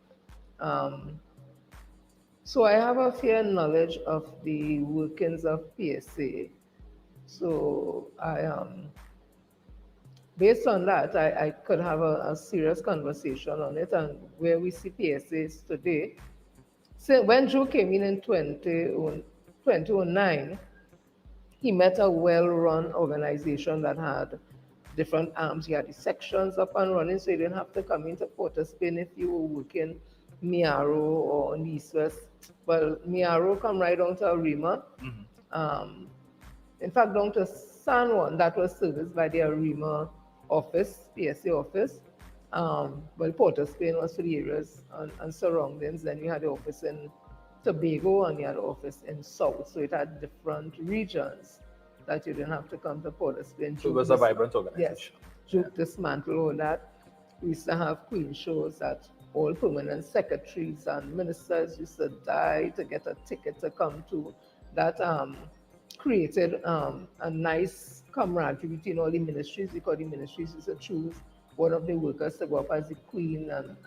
S3: So I have a fair knowledge of the workings of PSA. So based on that, I could have a serious conversation on it and where we see PSAs today. So when Joe came in 2009, he met a well-run organization that had different arms. You had the sections up and running, so you didn't have to come into Port of Spain if you were working Miaro or on the East West. Well, Miaro come right down to Arima. In fact, down to San Juan, that was serviced by the Arima office, PSA office. Well, Port of Spain was for the areas and surroundings. Then you had the office in Tobago and you had the office in South. So it had different regions that you didn't have to come to Port of Spain.
S2: So it was a vibrant organization.
S3: Yes, Juke dismantled all that. We used to have queen shows that all permanent secretaries and ministers used to die to get a ticket to come to. That created a nice camaraderie between all the ministries, because the ministries used to choose one of the workers to go up as the queen, and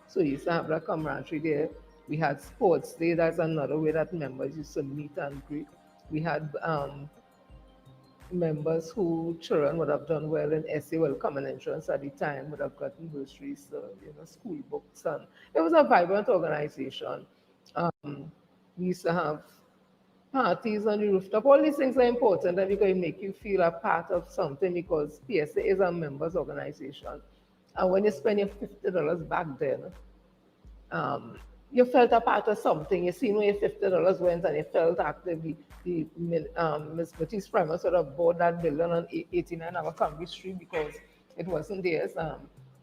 S3: so you used to have that camaraderie there. We had sports day, that's another way that members used to meet and greet. We had members who children would have done well in essay, well, common entrance at the time, would have gotten bursaries, school books, and it was a vibrant organization. We used to have parties on the rooftop. All these things are important and because it make you feel a part of something, because PSA is a members organization. And when you spend your $50 back then, you felt a part of something. You see, when your $50 went and you felt active, Ms. Baptiste Primus would have bought that building on 89 Abercrombie Street because it wasn't theirs.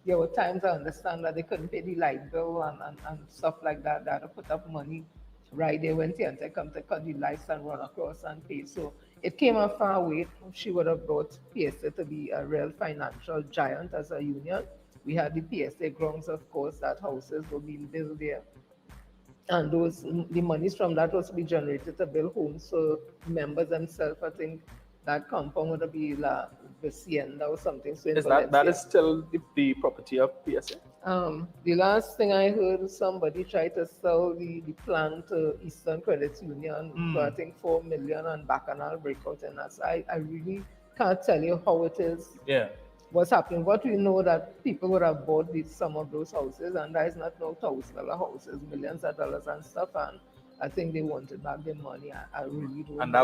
S3: There were times I understand that they couldn't pay the light bill and stuff like that. They had to put up money right there when TNT come to cut the lights and run across and pay. So it came a far way. She would have brought PSA to be a real financial giant as a union. We had the PSA grounds, of course, that houses were being built there. And the monies from that was to be generated to build homes. So members themselves, I think that compound would be La Hacienda or something. So
S2: that is still the property of PSA?
S3: The last thing I heard, somebody tried to sell the plant to Eastern Credit Union for I think $4 million and Bacchanal breakout, and that's I really can't tell you how it is. Yeah. What's happening? What we know that people would have bought some of those houses, and that is not no $1,000 houses, millions of dollars and stuff, and I think they wanted back their money. I really don't.
S2: And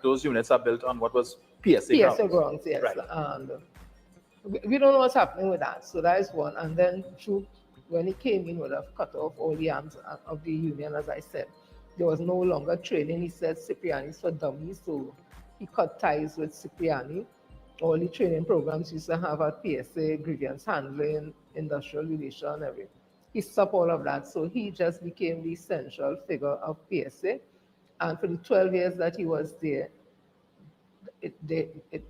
S2: those units are built on what was PSA grounds.
S3: Yes. Right. And we don't know what's happening with that. So that is one. And then Duke, when he came in, would have cut off all the arms of the union, as I said. There was no longer training. He said Cipriani's for dummies, so he cut ties with Cipriani. All the training programs used to have at PSA, grievance handling, industrial relation, everything. He stopped all of that. So he just became the central figure of PSA. And for the 12 years that he was there,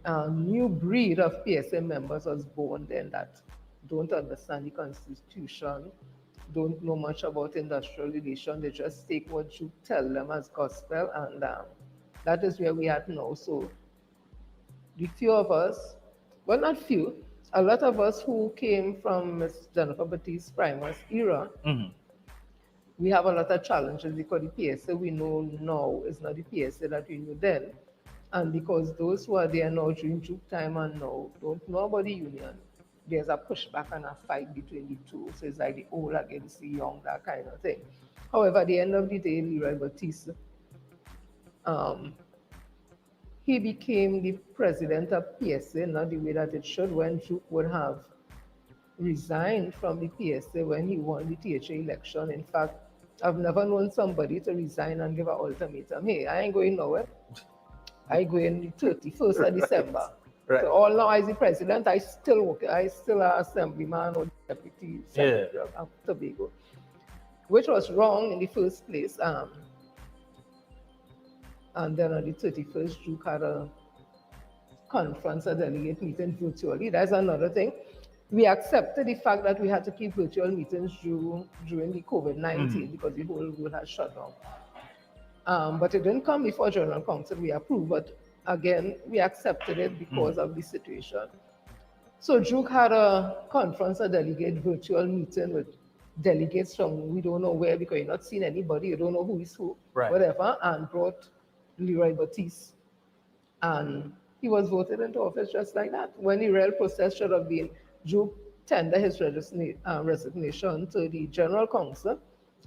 S3: a new breed of PSA members was born then that don't understand the Constitution, don't know much about industrial relations. They just take what you tell them as gospel, and that is where we are now. So the few of us, well, not few, a lot of us who came from Ms. Jennifer Baptiste Primer's era, we have a lot of challenges because the PSA we know now is not the PSA that we knew then. And because those who are there now during Duke time and now don't know about the union, there's a pushback and a fight between the two. So it's like the old against the young, that kind of thing. However, at the end of the day, Leroy Baptiste, he became the president of PSA, not the way that it should, when Duke would have resigned from the PSA when he won the THA election. In fact, I've never known somebody to resign and give an ultimatum. Hey, I ain't going nowhere. I go in the 31st of December.
S2: Right.
S3: So all now as the president, I still work. I still an assemblyman or deputy secretary of Tobago, which was wrong in the first place. And then on the 31st, Duke had a conference, a delegate meeting virtually. That's another thing. We accepted the fact that we had to keep virtual meetings during the COVID-19 because the whole world had shut down. But it didn't come before General Council. We approved, but again, we accepted it because of the situation. So Duke had a conference, a delegate virtual meeting with delegates from we don't know where because you're not seeing anybody, you don't know who is who, whatever, and brought Leroy Baptiste. And he was voted into office just like that. When the real process should have been, Duke tendered his resignation to the General Council,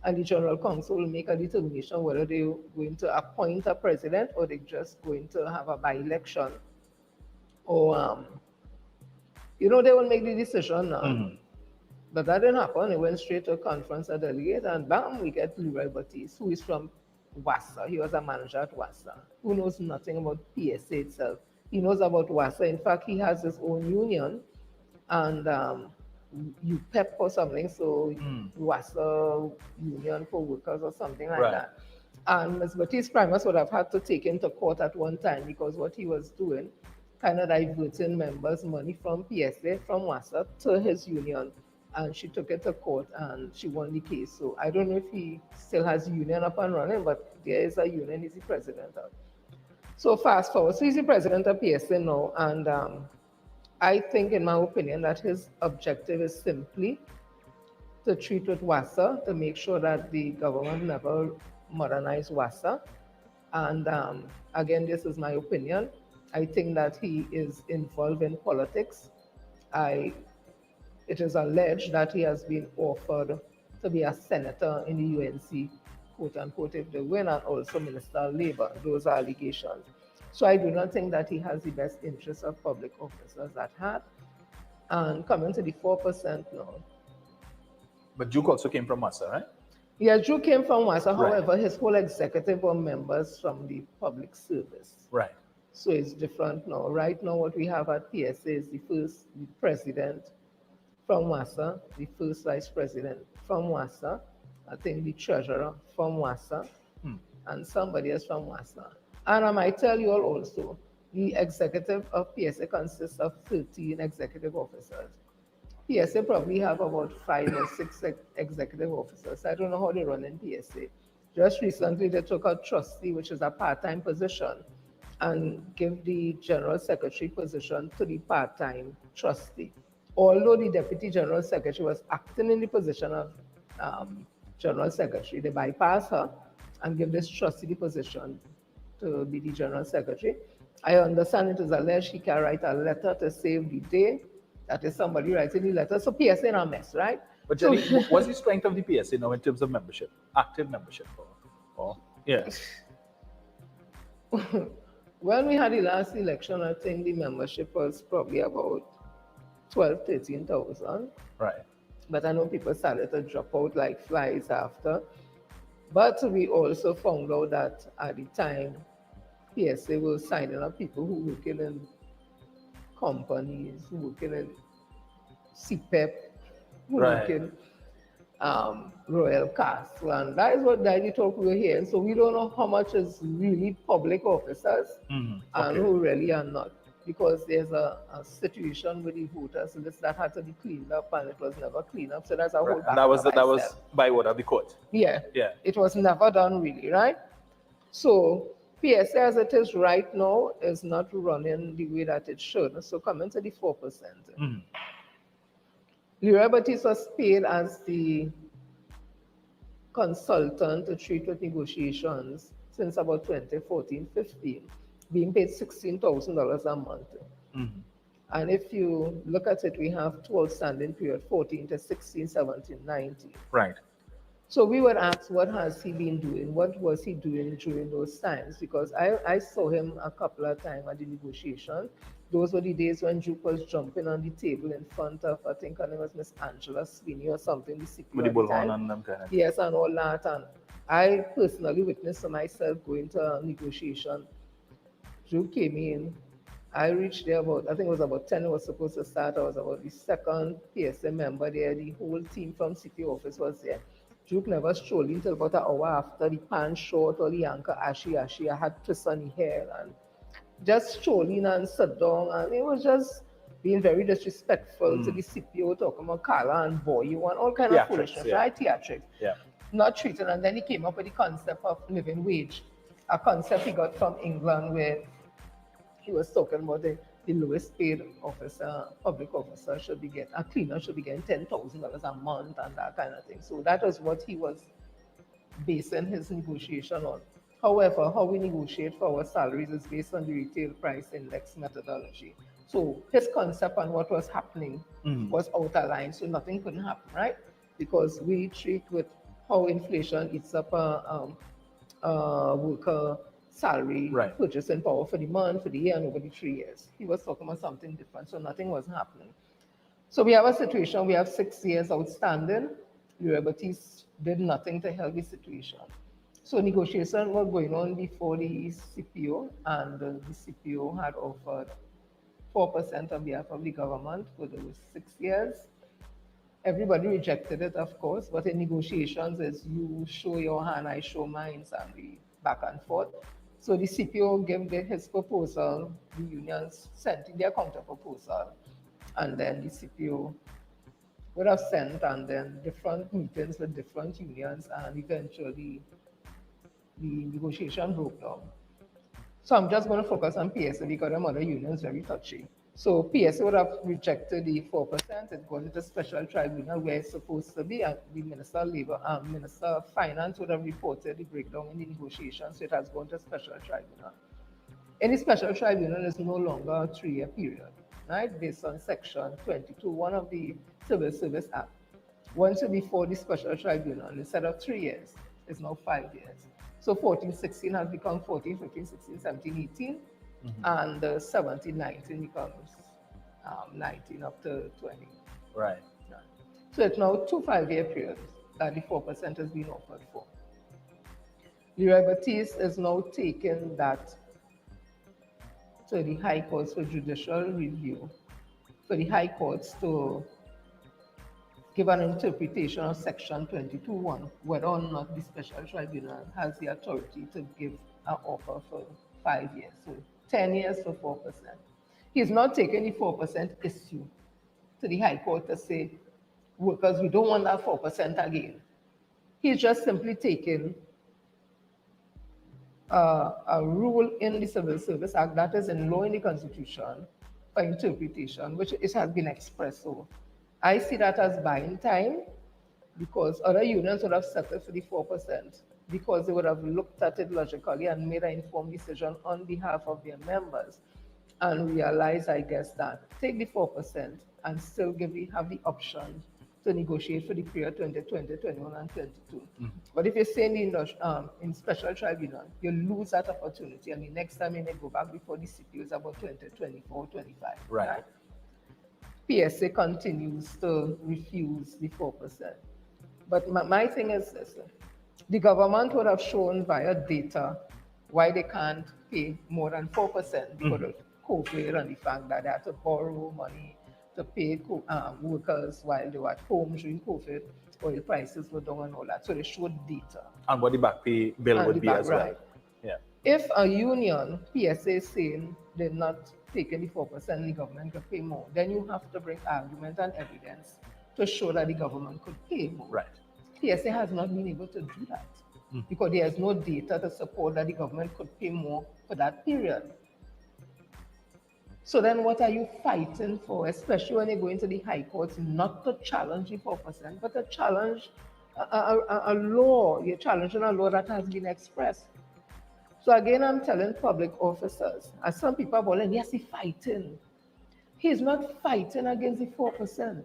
S3: and the General Council will make a determination whether they're going to appoint a president or they're just going to have a by-election. Or, they will make the decision now. But that didn't happen. It went straight to a conference, a delegate, and bam, we get Leroy Baptiste, who is from WASA. He was a manager at WASA, who knows nothing about PSA itself. He knows about WASA. In fact, he has his own union, and UPEP or something, so WASA Union for Workers or something like that. And Ms. Baptiste Primus would have had to take him to court at one time because what he was doing, kind of diverting members' money from PSA, from WASA to his union. And she took it to court and she won the case. So I don't know if he still has the union up and running, but there is a union he's the president of. So fast forward, so he's the president of PSA now, and I think, in my opinion, that his objective is simply to treat with WASA, to make sure that the government never modernize WASA. And again, this is my opinion. I think that he is involved in politics. It is alleged that he has been offered to be a senator in the UNC, quote unquote, if they win, and also Minister of Labor. Those are allegations. So I do not think that he has the best interests of public officers at heart. And coming to the 4% now.
S2: But Duke also came from WASA, right?
S3: Yeah, Duke came from WASA. However, his whole executive were members from the public service.
S2: Right.
S3: So it's different now. Right now, what we have at PSA is the president from WASA, the first vice president from WASA, I think the treasurer from WASA, and somebody else from WASA. And I might tell you all also, the executive of PSA consists of 13 executive officers. PSA probably have about 5 or 6 executive officers. I don't know how they run in PSA. Just recently, they took a trustee, which is a part-time position, and give the general secretary position to the part-time trustee. Although the deputy general secretary was acting in the position of general secretary, they bypass her and give this trustee the position to be the general secretary. I understand it is alleged he can write a letter to save the day. That is somebody writing the letter. So PSA in a mess, right?
S2: But Jenny, what's the strength of the PSA now in terms of membership, active membership?
S3: When we had the last election, I think the membership was probably about 12, 13,000.
S2: Right.
S3: But I know people started to drop out like flies after. But we also found out that at the time, PSA was signing up people who working in companies, who working in CPEP, who
S2: Right.
S3: working Royal Castle, and that is what Daddy talk we were hearing. So we don't know how much is really public officers and
S2: Okay.
S3: who really are not, because there's a situation with the voters list that had to be cleaned up and it was never cleaned up. So that's a whole
S2: Right. And that was by order of the court.
S3: Yeah.
S2: Yeah.
S3: It was never done really, right? So PSA as it is right now is not running the way that it should. So coming to the 4%. Leroy Baptiste was paid as the consultant to treat with negotiations since about 2014-15, being paid $16,000 a month. And if you look at it, we have 2 outstanding period, 14 to 16, 17, 19.
S2: Right.
S3: So we were asked, what has he been doing? What was he doing during those times? Because I saw him a couple of times at the negotiation. Those were the days when Duke was jumping on the table in front of, I think her name was Miss Angela Sweeney or something, the CPO
S2: With the
S3: at the
S2: bullhorn
S3: time.
S2: and them kind of.
S3: Yes, and all that. And I personally witnessed for myself going to a negotiation. Duke came in. I reached there about, I think it was about 10 was supposed to start. I was about the second PSA member there. The whole team from CPO office was there. Duke never strolled in until about an hour after the pants short or the ankle ashy. I had twists on the hair and just strolling and sit down, and it was just being very disrespectful to the CPO, talking about Carla and boy, you want all kind of foolishness, right? Theatrics.
S2: Yeah.
S3: Not treating, and then he came up with the concept of living wage, a concept he got from England where he was talking about the lowest paid officer, public officer should be getting, a cleaner should be getting $10,000 a month and that kind of thing. So that was what he was basing his negotiation on. However, how we negotiate for our salaries is based on the retail price index methodology. So his concept on what was happening was out of line, so nothing couldn't happen, right? Because we treat with how inflation eats up a worker salary, purchasing power for the month, for the year, and over the 3 years. He was talking about something different, so nothing was happening. So we have a situation, we have 6 years outstanding. Leroy Baptiste did nothing to help the situation. So negotiations were going on before the CPO, and the CPO had offered 4% on behalf of the government for those 6 years. Everybody rejected it, of course, but in negotiations, is you show your hand, I show mine, and we back and forth. So the CPO gave his proposal, the unions sent in their counter proposal, and then the CPO would have sent, and then different meetings with different unions, and eventually the negotiation broke down. So I'm just going to focus on PSA because the other unions very touchy. So PSA would have rejected the 4%. It's going to special tribunal where it's supposed to be, and the Minister of Labor and Minister of Finance would have reported the breakdown in the negotiations, so it has gone to special tribunal. Any special tribunal is no longer a 3-year period, right? Based on section 22(1) of the Civil Service Act. Once before the special tribunal, instead of 3 years, it's now 5 years. So 14-16 has become 14, 15, 16, 17, 18. And 17, 19 becomes 19 up to 20.
S2: Right.
S3: So it's now 2 5-year periods that the 4% has been offered for. Leroy Baptiste is now taking that to the High Courts for judicial review, for the High Courts to give an interpretation of section 22(1), whether or not the special tribunal has the authority to give an offer for 5 years. So 10 years for 4%. He's not taking the 4% issue to the High Court to say, workers, we don't want that 4% again. He's just simply taking a rule in the Civil Service Act that is in law in the Constitution for interpretation, which it has been expressed. So I see that as buying time, because other unions would have settled for the 4%, because they would have looked at it logically and made an informed decision on behalf of their members and realized, I guess, that take the 4% and still have the option to negotiate for the period 2020, 21, and 22. But if you're saying in special tribunal, you lose that opportunity, and the next time you may go back before the CPO is about 2024, 25.
S2: Right.
S3: PSA continues to refuse the 4%. But my thing is this. The government would have shown via data why they can't pay more than 4% because of COVID and the fact that they had to borrow money to pay workers while they were at home during COVID. Oil prices were down and all that. So they showed data.
S2: And what the back pay bill would be as well.
S3: Right.
S2: Yeah.
S3: If a union, PSA, is saying they're not taking the 4%, the government could pay more, then you have to bring argument and evidence to show that the government could pay more.
S2: Right.
S3: PSA has not been able to do that because there is no data to support that the government could pay more for that period. So then what are you fighting for, especially when you go into the high courts, not to challenge the 4%, but to challenge a law. You're challenging a law that has been expressed. So again, I'm telling public officers, as some people are calling, yes, he's fighting. He's not fighting against the 4%.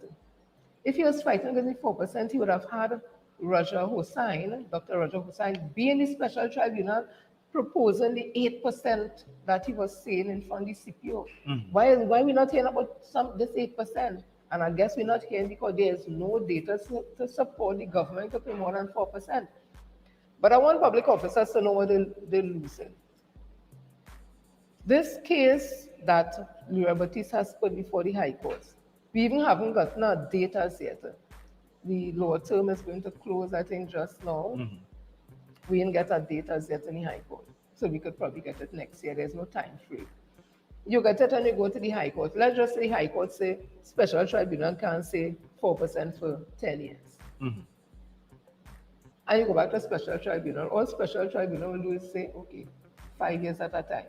S3: If he was fighting against the 4%, he would have had Dr. Roger Hussain, be in the special tribunal proposing the 8% that he was saying in front of the CPO. Why are we not hearing about this 8%? And I guess we're not hearing because there's no data to support the government to pay more than 4%. But I want public officers to know what they're losing. This case that Leroy Baptiste has put before the High Court, we even haven't gotten our data yet. The lower term is going to close, I think, just now. We didn't get our data yet in the High Court. So we could probably get it next year. There's no time frame. You get it and you go to the High Court. Let's just say the High Court say special tribunal can say 4% for 10 years. And you go back to special tribunal. All special tribunal will do is say, okay, 5 years at a time.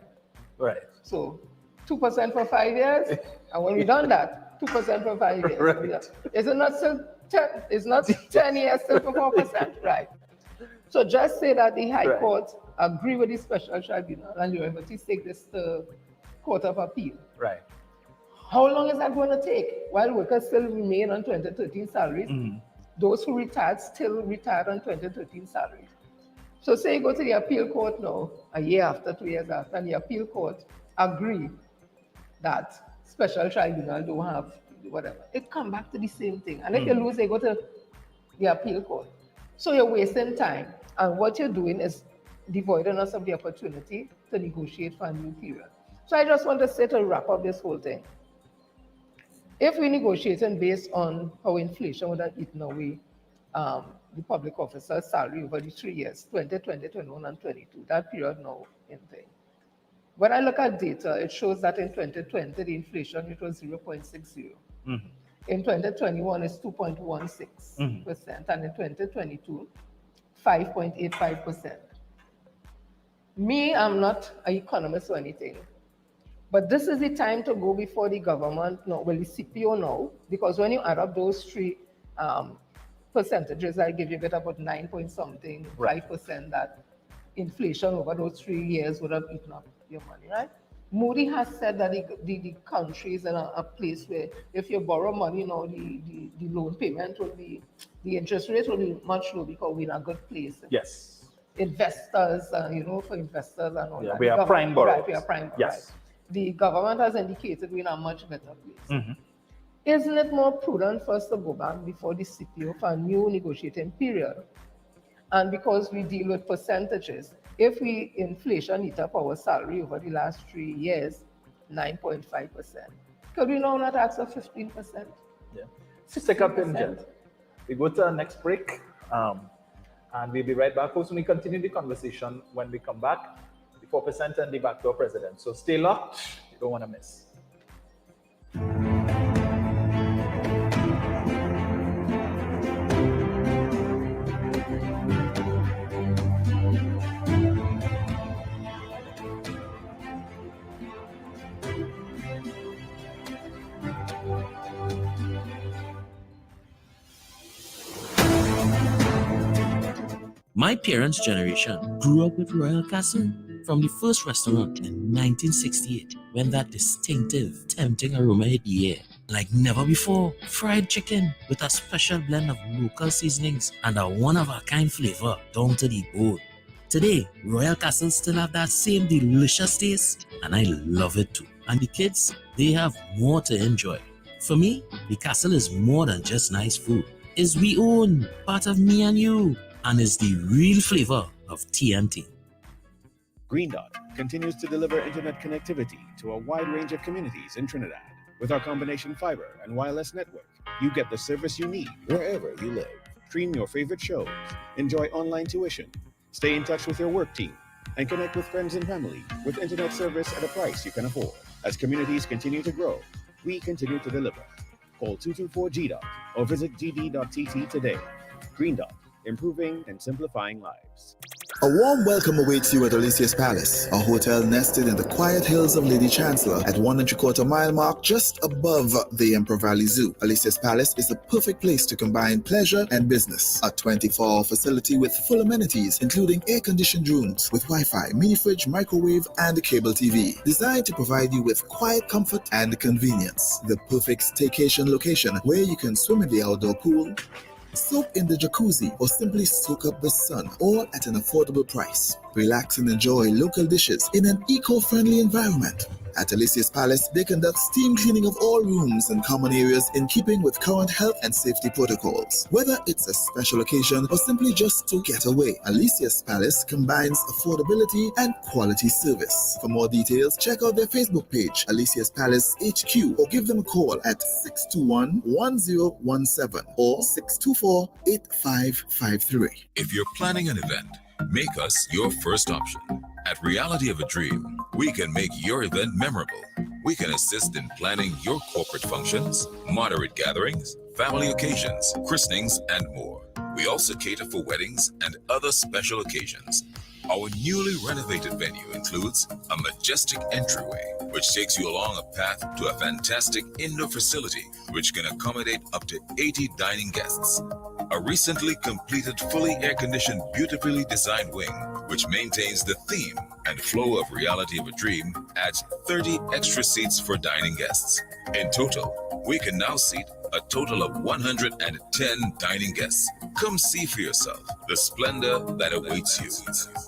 S2: Right.
S3: So 2% for 5 years. And when we've done that, 2% for 5 years.
S2: Right.
S3: Is it not still 10? It's not 10 years still for 4%? Right. So just say that the High Court agree with the special tribunal and you're able to take this to Court of Appeal.
S2: Right.
S3: How long is that going to take? While workers still remain on 2013 salaries, those who retired still retired on 2013 salaries. So say you go to the appeal court now, a year after, 2 years after, and the appeal court agree that special tribunal don't have whatever. It come back to the same thing. And if you lose, they go to the appeal court. So you're wasting time. And what you're doing is devoiding us of the opportunity to negotiate for a new period. So I just want to say to wrap up this whole thing. If we're negotiating based on how inflation would have eaten away the public officer's salary over the 3 years, 2020, 21, and 22, that period now in thing. When I look at data, it shows that in 2020, the inflation rate was 0.60. In 2021, it's 2.16%, and in 2022, 5.85%. Me, I'm not an economist or anything, but this is the time to go before the government, the CPO now, because when you add up those three percentages, I give you get about 9 point something, 5% that inflation over those 3 years would have eaten up your money, right? Moody has said that the country is in a place where if you borrow money now, the loan payment will be, the interest rate will be much lower because we're in a good place.
S2: Yes.
S3: Investors, for investors and all that.
S2: We are prime borrowers.
S3: Right, we are prime borrowers.
S2: Yes.
S3: The government has indicated we're in a much better place. Isn't it more prudent for us to go back before the CPO for a new negotiating period? And because we deal with percentages, if we inflation eat up our salary over the last 3 years, 9.5%, could we now not ask for 15%?
S2: Yeah. Stick up in, Jen. We go to our next break, and we'll be right back. Also, we continue the conversation when we come back, the 4% and the backdoor president. So stay locked, you don't want to miss.
S12: My parents' generation grew up with Royal Castle from the first restaurant in 1968 when that distinctive, tempting aroma hit the air. Like never before, fried chicken with a special blend of local seasonings and a one-of-a-kind flavor down to the bone. Today, Royal Castle still have that same delicious taste and I love it too. And the kids, they have more to enjoy. For me, the castle is more than just nice food. It's we own, part of me and you, and is the real flavor of TNT.
S13: Green Dot continues to deliver internet connectivity to a wide range of communities in Trinidad. With our combination fiber and wireless network, you get the service you need wherever you live. Stream your favorite shows, enjoy online tuition, stay in touch with your work team, and connect with friends and family with internet service at a price you can afford. As communities continue to grow, we continue to deliver. Call 224-GDOT or visit gd.tt today. Green Dot, improving and simplifying lives.
S7: A warm welcome awaits you at Alicia's Palace, a hotel nested in the quiet hills of Lady Chancellor at 1 3/4 mile mark just above the Emperor Valley Zoo. Alicia's Palace is the perfect place to combine pleasure and business. A 24-hour facility with full amenities, including air-conditioned rooms with Wi-Fi, mini fridge, microwave, and cable TV, designed to provide you with quiet comfort and convenience. The perfect staycation location where you can swim in the outdoor pool, soak in the jacuzzi, or simply soak up the sun, all at an affordable price. Relax and enjoy local dishes in an eco-friendly environment. At Alicia's Palace, they conduct steam cleaning of all rooms and common areas in keeping with current health and safety protocols. Whether it's a special occasion or simply just to get away, Alicia's Palace combines affordability and quality service. For more details, check out their Facebook page, Alicia's Palace HQ, or give them a call at 621-1017 or 624-8553.
S14: If you're planning an event, make us your first option. At Reality of a Dream, we can make your event memorable. We can assist in planning your corporate functions, moderate gatherings, family occasions, christenings, and more. We also cater for weddings and other special occasions. Our newly renovated venue includes a majestic entryway, which takes you along a path to a fantastic indoor facility, which can accommodate up to 80 dining guests. A recently completed, fully air-conditioned, beautifully designed wing, which maintains the theme and flow of Reality of a Dream, adds 30 extra seats for dining guests. In total, we can now seat a total of 110 dining guests. Come see for yourself the splendor that awaits you.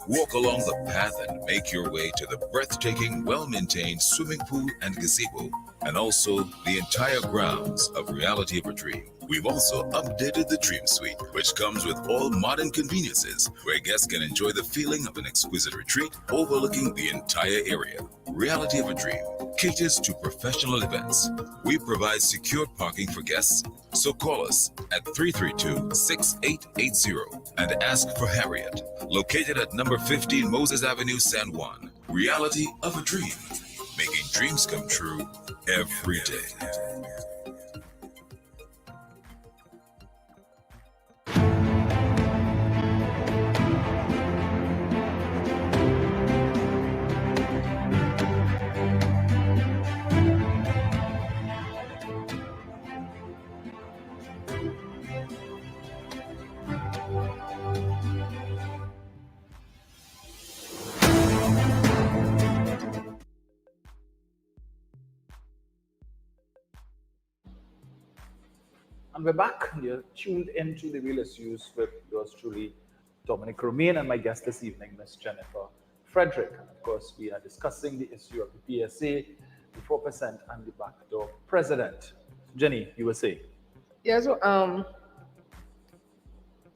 S14: Walk along the path and make your way to the breathtaking, well-maintained swimming pool and gazebo, and also the entire grounds of Reality of a Dream. We've also updated the Dream Suite, which comes with all modern conveniences, where guests can enjoy the feeling of an exquisite retreat overlooking the entire area. Reality of a Dream caters to professional events. We provide secure parking for guests, so call us at 332-6880 and ask for Harriet, located at number 15 Moses Avenue, San Juan. Reality of a Dream, making dreams come true every day.
S2: And we're back. You're tuned into The Real Issues with yours truly, DOMINIC ROMAIN, and my guest this evening, Ms. Jennifer Frederick. And of course, we are discussing the issue of the PSA, the 4%, and the backdoor president. Jenny, you were saying?
S3: Yeah, so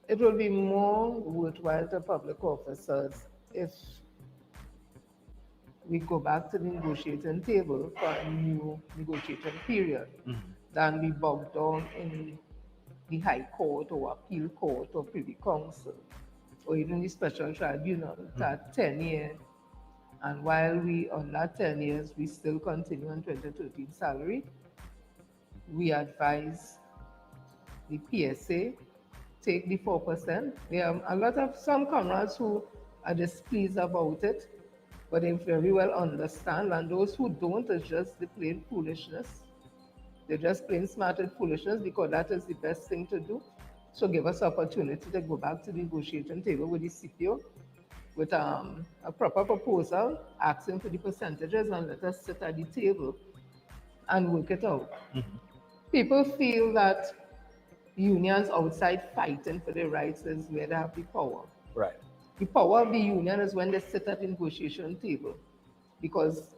S3: it will be more worthwhile to public officers if we go back to the negotiating table for a new negotiating period. Than be bogged down in the High Court or Appeal Court or Privy Council or even the Special Tribunal that 10 years. And while we, on that 10 years, we still continue on 2013 salary, we advise the PSA, take the 4%. There are a lot of some comrades who are displeased about it, but they very well understand, and those who don't, it's just the plain foolishness. They're just plain smarted foolishness because that is the best thing to do. So give us opportunity to go back to the negotiating table with the CPO with a proper proposal, asking for the percentages, and let us sit at the table and work it out. People feel that unions outside fighting for their rights is where they have the power.
S2: Right.
S3: The power of the union is when they sit at the negotiation table, because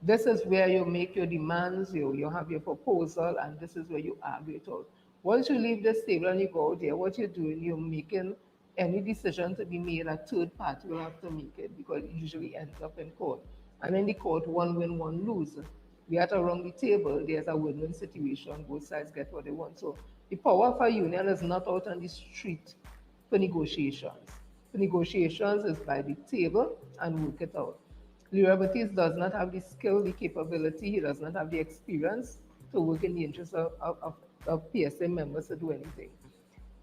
S3: This is where you make your demands, you have your proposal, and this is where you argue it out. Once you leave this table and you go out there, what you're doing, you're making any decision to be made, a third party will have to make it because it usually ends up in court. And in the court, one win, one lose. We are around the table, there's a win-win situation, both sides get what they want. So the power of a union is not out on the street for negotiations. For negotiations is by the table and work it out. Leroy Baptiste does not have the skill, the capability, he does not have the experience to work in the interest of PSA members to do anything.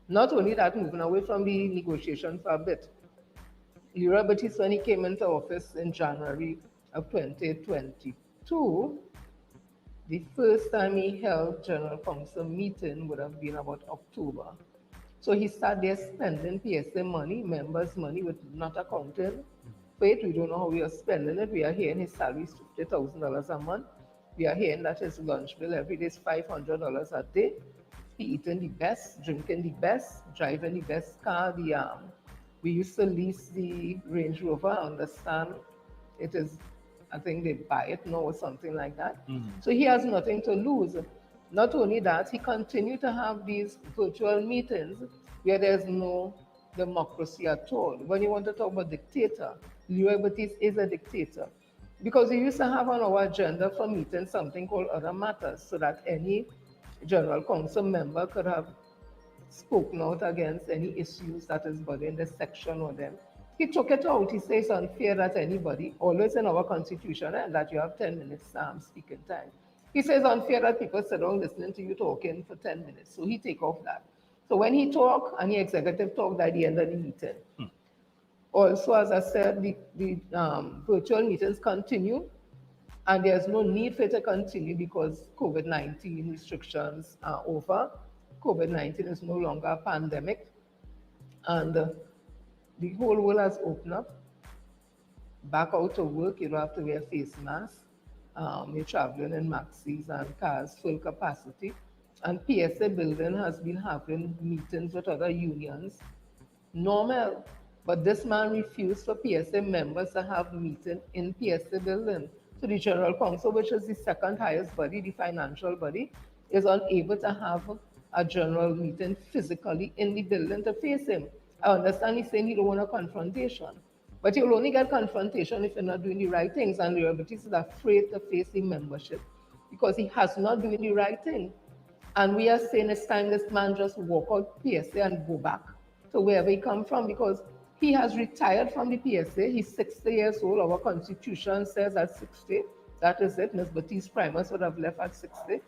S3: Not only that, moving away from the negotiation for a bit, Leroy Baptiste, when he came into office in January of 2022, the first time he held General Council meeting would have been about October. So he started there spending PSA money, members' money, with not accounting for it. We don't know how we are spending it. We are hearing his salary is $50,000 a month. We are hearing that his lunch bill every day is $500 a day. He eating the best, drinking the best, driving the best car. We used to lease the Range Rover. I understand it is, I think they buy it now or something like that. So he has nothing to lose. Not only that, he continued to have these virtual meetings where there's no democracy at all. When you want to talk about dictator, Leroy Baptiste is a dictator. Because he used to have on our agenda for meetings something called other matters, so that any General Council member could have spoken out against any issues that is bothering the section or them. He took it out. He says it's unfair that anybody, always in our constitution, that you have 10 minutes speaking time. He says unfair that people sit down listening to you talking for 10 minutes. So he take off that. So when he talk and the executive talked at the end of the meeting. Also, as I said, the virtual meetings continue, and there's no need for it to continue because COVID-19 restrictions are over. COVID-19 is no longer a pandemic, and the whole world has opened up. Back out to work, you don't have to wear face masks. You're traveling in maxis and cars full capacity. And PSA building has been having meetings with other unions. Normal. But this man refused for PSA members to have meeting in PSA building. So the General Council, which is the second highest body, the financial body, is unable to have a general meeting physically in the building to face him. I understand he's saying he don't want a confrontation. But you'll only get confrontation if you're not doing the right things. And Leroy Baptiste is afraid to face the membership because he has not doing the right thing. And we are saying it's time this man just walk out PSA and go back to wherever he come from, because he has retired from the PSA. He's 60 years old. Our constitution says at 60. That is it. Ms. Baptiste Primus would have left at 60.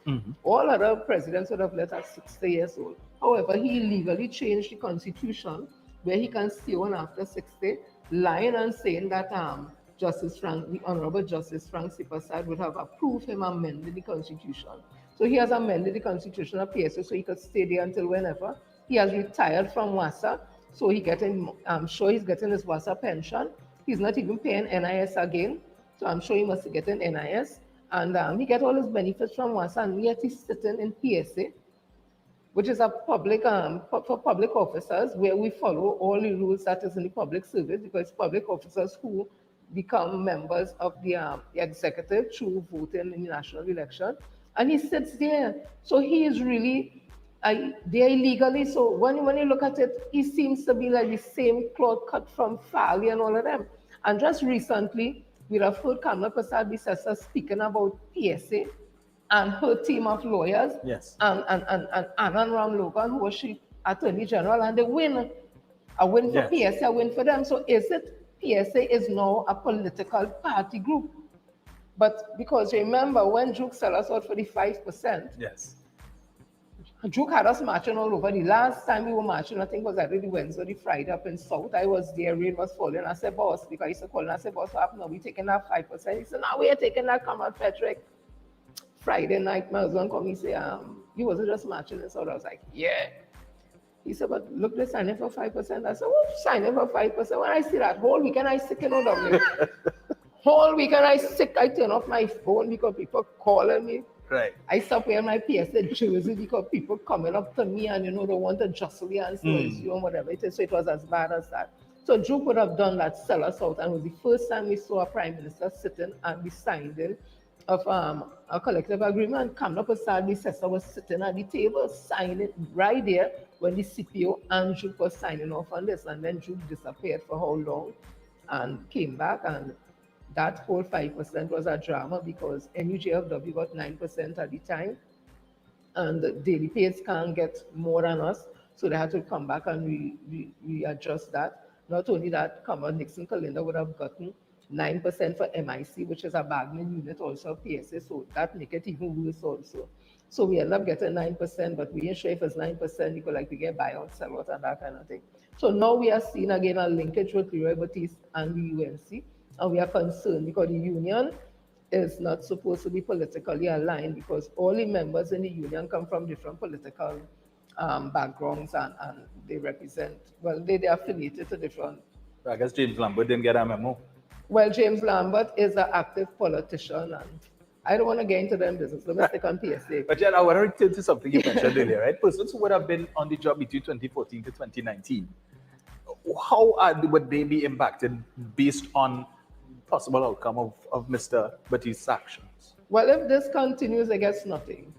S3: All other presidents would have left at 60 years old. However, he legally changed the constitution where he can stay on after 60, lying and saying that the Honorable Justice Frank Sipasad would have approved him amending the constitution. So he has amended the constitution of PSA so he could stay there until whenever. He has retired from WASA, so I'm sure he's getting his WASA pension. He's not even paying NIS again, so I'm sure he must get an NIS. And he gets all his benefits from WASA, and yet he's sitting in PSA, which is a public, for public officers, where we follow all the rules that is in the public service, because public officers who become members of the executive through voting in the national election. And he sits there. So he is really there illegally. So when you look at it, he seems to be like the same cloth cut from Fali and all of them. And just recently, we have heard Kamala Prasad Bissessa speaking about PSA and her team of lawyers.
S2: Yes.
S3: And Anand Ram Logan, who was she Attorney General, and they win. A win for PSA, a win for them. So is it PSA is now a political party group? But because remember, when Duke sell us out for the 5%,
S2: yes,
S3: Duke had us marching all over. The last time we were marching, I think was every Wednesday or the Friday up in South. I was there, rain was falling. I said, boss, because I used to call and I said, boss, what happened? Are we taking that 5%? He said, no, we are taking that, come on, Frederick. Friday night, my husband called me and said, you wasn't just marching in South. I was like, yeah. He said, but look, they're signing for 5%. I said, well, signing for 5%. When I see that whole weekend, I sick, Dominik. Whole weekend I sick, I turn off my phone because people calling me.
S2: Right.
S3: I stop wearing my PSA jersey because people coming up to me and, they want to jostle me and say, you and whatever it is. So it was as bad as that. So Duke would have done that, sell us out. And it was the first time we saw a prime minister sitting and be signing of a collective agreement. Kamla Prasad Bissessar was sitting at the table signing right there when the CPO and Juke was signing off on this, and then Juke disappeared for how long and came back, and that whole 5% was a drama because NUJFW got 9% at the time, and the daily pays can't get more than us, so they had to come back and readjust that. Not only that, Kamala Nixon Kalinda would have gotten 9% for MIC, which is a bargaining unit, also PSA, so that make it even worse also. So we end up getting 9%, but we ain't sure if it's 9%, because like we get buyout, sell out, and that kind of thing. So now we are seeing again a linkage with Leroy Batiste and the UNC, and we are concerned because the union is not supposed to be politically aligned, because all the members in the union come from different political backgrounds, and they represent, well, they are affiliated to different.
S2: I guess James Lambert didn't get a memo.
S3: Well, James Lambert is an active politician, and I don't want to get into them business. Let me stick on PSA.
S2: But yeah, I want to return to something you mentioned earlier, right? Persons who would have been on the job between 2014 to 2019, how would they be impacted based on possible outcome of Mr. Batiste's actions?
S3: Well, if this continues, I guess nothing.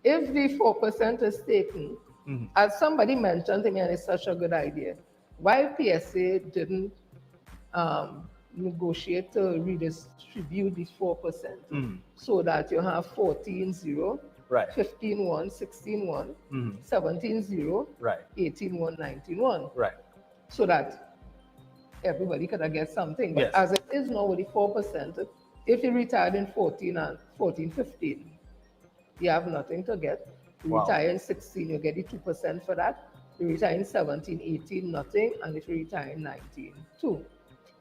S3: If the 4% is taken, as somebody mentioned to me, and it's such a good idea, why PSA didn't negotiate to redistribute the 4% so that you have 14-0,
S2: right,
S3: 15-1, 16-1, 17-0,
S2: right,
S3: 18-1, 19-1,
S2: right,
S3: so that everybody could get something. But
S2: yes,
S3: as it is now with the 4%, if you retired in 15, you have nothing to get. You retire in 16, you get the 2% for that. You retire in 17, 18, nothing. And if you retire in 19, 2.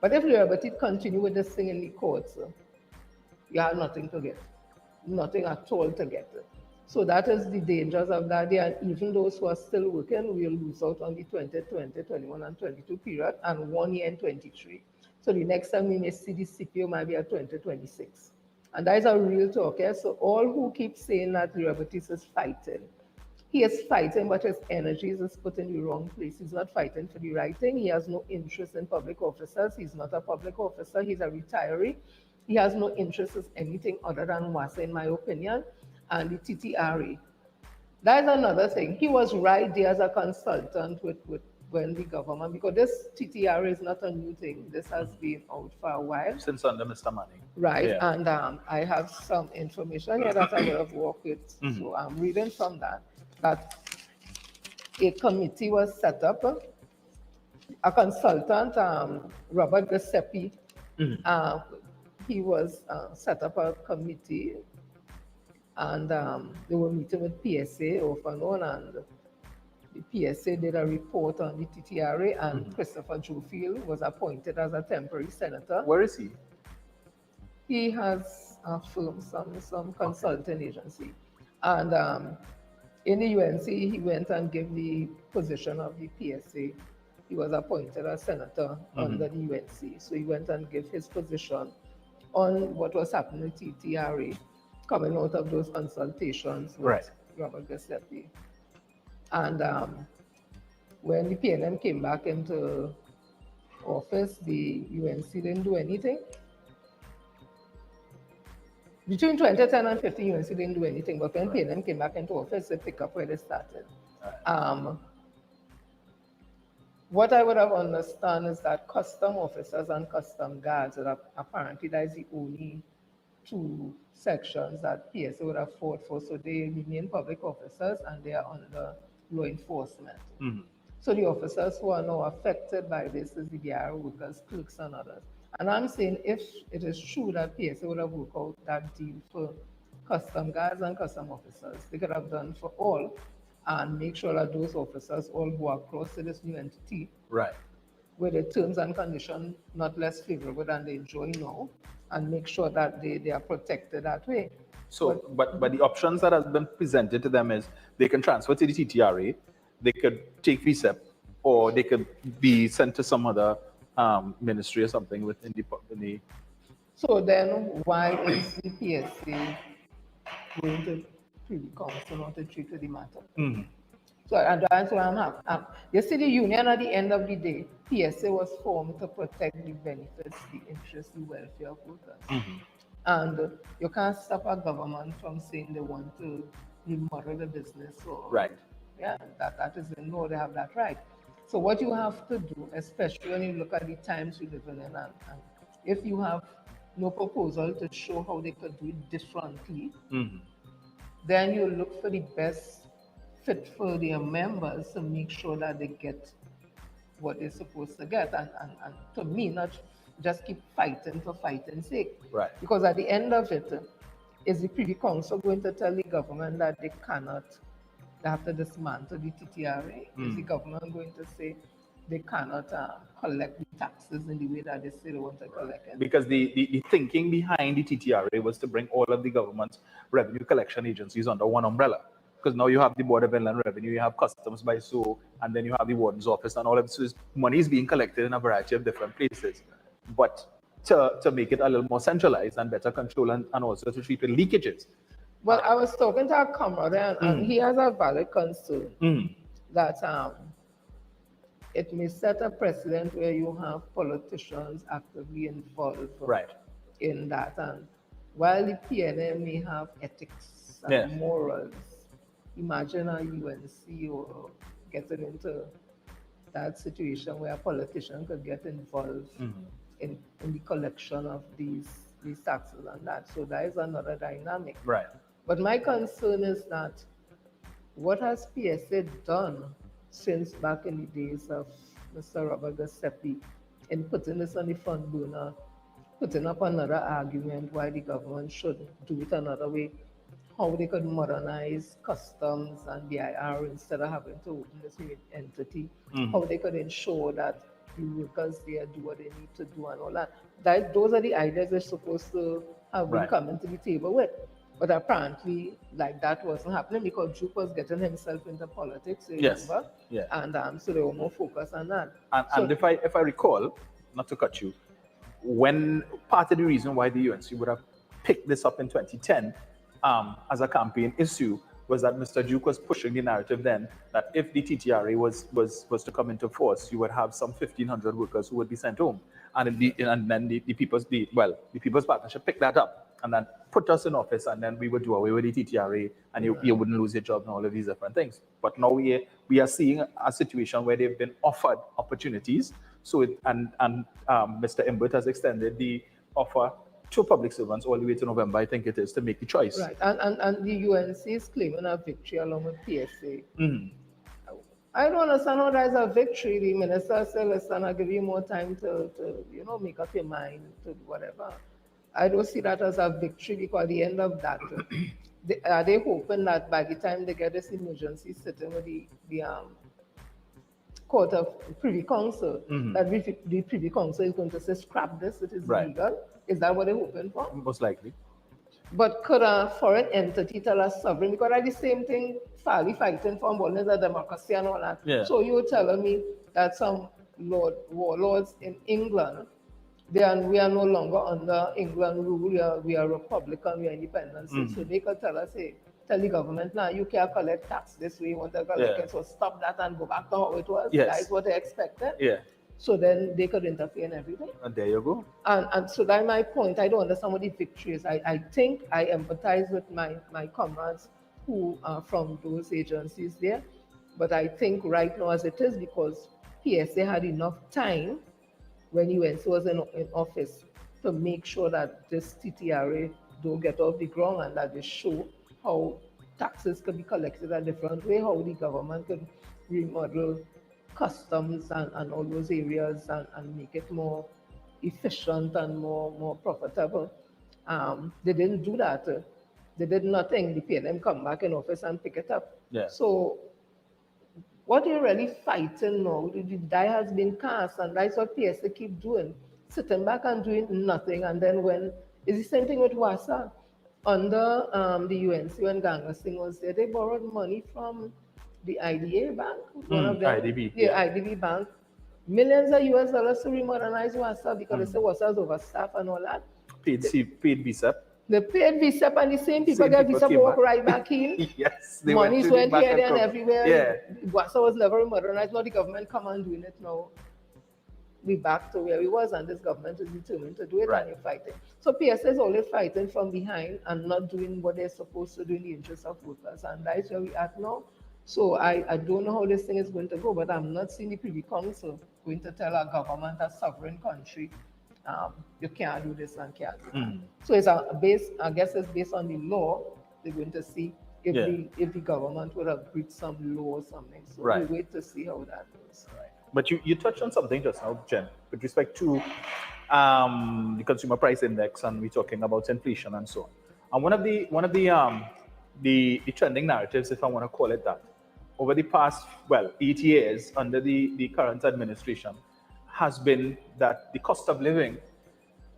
S3: But if Liberty continue with this thing in the courts, you have nothing to get. Nothing at all to get. So that is the dangers of that. And even those who are still working will lose out on the 2020, 21, and 22 period, and 1 year in 23. So the next time we may see the CPO might be at 2026. And that is a real talk. Yeah? So all who keep saying that Liberty is fighting, he is fighting, but his energies is put in the wrong place. He's not fighting for the right thing. He has no interest in public officers. He's not a public officer. He's a retiree. He has no interest in anything other than WASA, in my opinion, and the TTRA. That is another thing. He was right there as a consultant when the government, because this TTRA is not a new thing. This has been out for a while.
S2: Since under Mr. Manning.
S3: Right,
S2: yeah.
S3: And I have some information here that I would have worked with. So I'm reading from that a committee was set up. A consultant, Robert Giuseppe, he was set up a committee, and they were meeting with PSA off and on, and the PSA did a report on the TTRA, and Christopher Jofield was appointed as a temporary senator.
S2: Where is he?
S3: He has a firm, some consulting agency. And in the UNC, he went and gave the position of the PSA. He was appointed as senator under the UNC. So he went and gave his position on what was happening with TTRA, coming out of those consultations with Robert Giuseppe. And when the PNM came back into office, the UNC didn't do anything. Between 2010 and 15, UNC didn't do anything, but when PNM came back into office, they picked up where they started. What I would have understood is that custom officers and custom guards, apparently that is the only two sections that PSA would have fought for. So they remain public officers and they are under law enforcement. So the officers who are now affected by this is the BR workers, clerks, and others. And I'm saying if it is true that PSA would have worked out that deal for custom guards and custom officers, they could have done for all and make sure that those officers all go across to this new entity, where the terms and conditions not less favorable than they enjoy now, and make sure that they are protected that way.
S2: So, but the options that have been presented to them is they can transfer to the TTRA, they could take VSEP, or they could be sent to some other ministry or something within the.
S3: So then, why is the PSA going to Privy Council not to treat the matter? So and that's why I'm happy. You see, the union at the end of the day, PSA was formed to protect the benefits, the interests, the welfare of workers. And you can't stop a government from saying they want to remodel the business. So,
S2: Right.
S3: yeah, that is in law, they have that right. So what you have to do, especially when you look at the times we live in, and if you have no proposal to show how they could do it differently, then you look for the best fit for their members to make sure that they get what they're supposed to get. And to me, not just keep fighting for fighting's sake.
S2: Right.
S3: Because at the end of it, is the Privy Council going to tell the government that they have to dismantle the TTRA? Is the government going to say they cannot collect the taxes in the way that they say they want to collect it?
S2: Because the thinking behind the TTRA was to bring all of the government's revenue collection agencies under one umbrella. Because now you have the Board of Inland Revenue, you have Customs by so, and then you have the Warden's Office, and all of this money is being collected in a variety of different places. But to make it a little more centralized and better control, and also to treat the leakages.
S3: Well, I was talking to a comrade, and he has a valid concern that it may set a precedent where you have politicians actively involved in that. And while the PNM may have ethics and morals, imagine a UNC or getting into that situation where a politician could get involved in the collection of these taxes and that. So that is another dynamic.
S2: Right.
S3: But my concern is that what has PSA done since back in the days of Mr. Robert Giuseppe in putting this on the front burner, putting up another argument why the government should do it another way, how they could modernize customs and BIR instead of having to open this new entity, how they could ensure that the workers there do what they need to do and all that. Those are the ideas they're supposed to have been coming to the table with. But apparently, like, that wasn't happening because Duke was getting himself into politics, remember? And so they were more focused on that.
S2: And if I recall, not to cut you, when part of the reason why the UNC would have picked this up in 2010 as a campaign issue was that Mr. Duke was pushing the narrative then that if the TTRA was to come into force, you would have some 1,500 workers who would be sent home. And then the People's Partnership picked that up and then put us in office, and then we would do away with the TTRA, and you wouldn't lose your job and all of these different things. But now we are seeing a situation where they've been offered opportunities. So Mr. Imbert has extended the offer to public servants all the way to November, I think it is, to make the choice.
S3: Right, and the UNC is claiming a victory along with PSA. I don't understand how that is a victory. The minister said, listen, I'll give you more time to make up your mind to whatever. I don't see that as a victory because at the end of that, are they hoping that by the time they get this emergency sitting with the Court of Privy Council, that the Privy Council is going to say, scrap this, it is legal? Is that what they're hoping for?
S2: Most likely.
S3: But could a foreign entity tell us sovereign? Because that's the same thing, Farley fighting for abolition of democracy and all that.
S2: Yeah.
S3: So you're telling me that some warlords in England, we are no longer under England rule, we are Republican, we are independent. So they could tell us, hey, tell the government, now you can't collect tax this way, you want to collect it, so stop that and go back to how it was. That is what they expected.
S2: Yeah.
S3: So then they could interfere in everything.
S2: And there you go.
S3: And so that's my point. I don't understand what the victory is. I think I empathize with my comrades who are from those agencies there. But I think right now as it is, because PSA had enough time when UNC was in office to make sure that this TTRA don't get off the ground and that they show how taxes could be collected a different way, how the government could remodel customs and all those areas and make it more efficient and more profitable. They didn't do that. They did nothing. The PNM come back in office and pick it up. So what you're really fighting now, the die has been cast, and that's what PSA keep doing, sitting back and doing nothing. And then when, it's the same thing with WASA. Under the UNC, when Ganga Singh was there, they borrowed money from the IDA bank, one of them,
S2: IDB.
S3: IDB bank, millions of US dollars to remodernize WASA because they say WASA is overstaffed and all that.
S2: Paid VSEP.
S3: They paid VSEP and the same people get VSEP walk right back in.
S2: Yes.
S3: Monies went here, there and everywhere. WASA was never modernized. Now the government come and doing it now. we back to where we was, and this government is determined to do it,
S2: Right.
S3: and you're fighting. So PSA is always fighting from behind and not doing what they're supposed to do in the interest of workers, and that's where we are now. So I don't know how this thing is going to go, but I'm not seeing the Privy Council going to tell a government, a sovereign country, you can't do this and can't do that. So it's I guess it's based on the law. They're going to see if the government would have breached some law or something. So we wait to see how that goes.
S2: Right. But you touched on something just now, Jen, with respect to the consumer price index, and we're talking about inflation and so on. And one of the trending narratives, if I want to call it that, over the past 8 years under the current administration, has been that the cost of living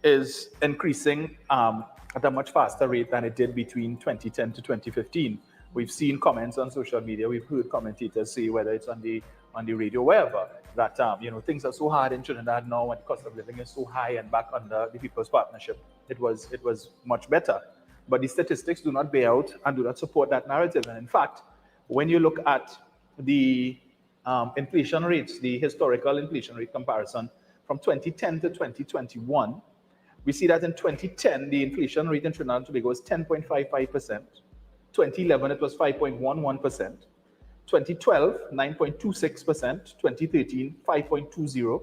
S2: is increasing at a much faster rate than it did between 2010 to 2015. We've seen comments on social media. We've heard commentators say, whether it's on the radio, wherever, that things are so hard in Trinidad now, and the cost of living is so high. And back under the People's Partnership, it was much better. But the statistics do not bear out and do not support that narrative. And in fact, when you look at the inflation rates, the historical inflation rate comparison from 2010 to 2021, we see that in 2010, the inflation rate in Trinidad and Tobago was 10.55%. 2011, it was 5.11%. 2012, 9.26%. 2013, 5.20%.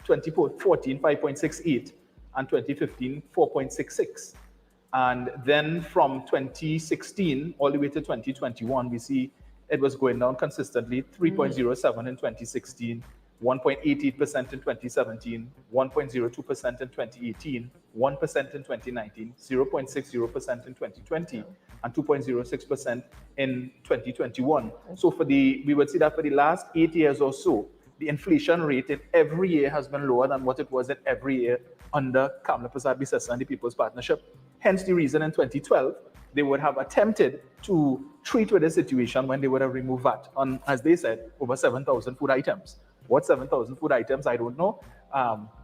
S2: 2014, 5.68%. And 2015, 4.66%. And then from 2016 all the way to 2021, we see it was going down consistently, 3.07% in 2016, 1.88% in 2017, 1.02% in 2018, 1% in 2019, 0.60% in 2020, and 2.06% in 2021. So we would see that for the last 8 years or so, the inflation rate in every year has been lower than what it was in every year under Kamla Prasad-Bissessar and the People's Partnership. Hence the reason in 2012, they would have attempted to treat with the situation when they would have removed VAT on, as they said, over 7,000 food items. What 7,000 food items, I don't know.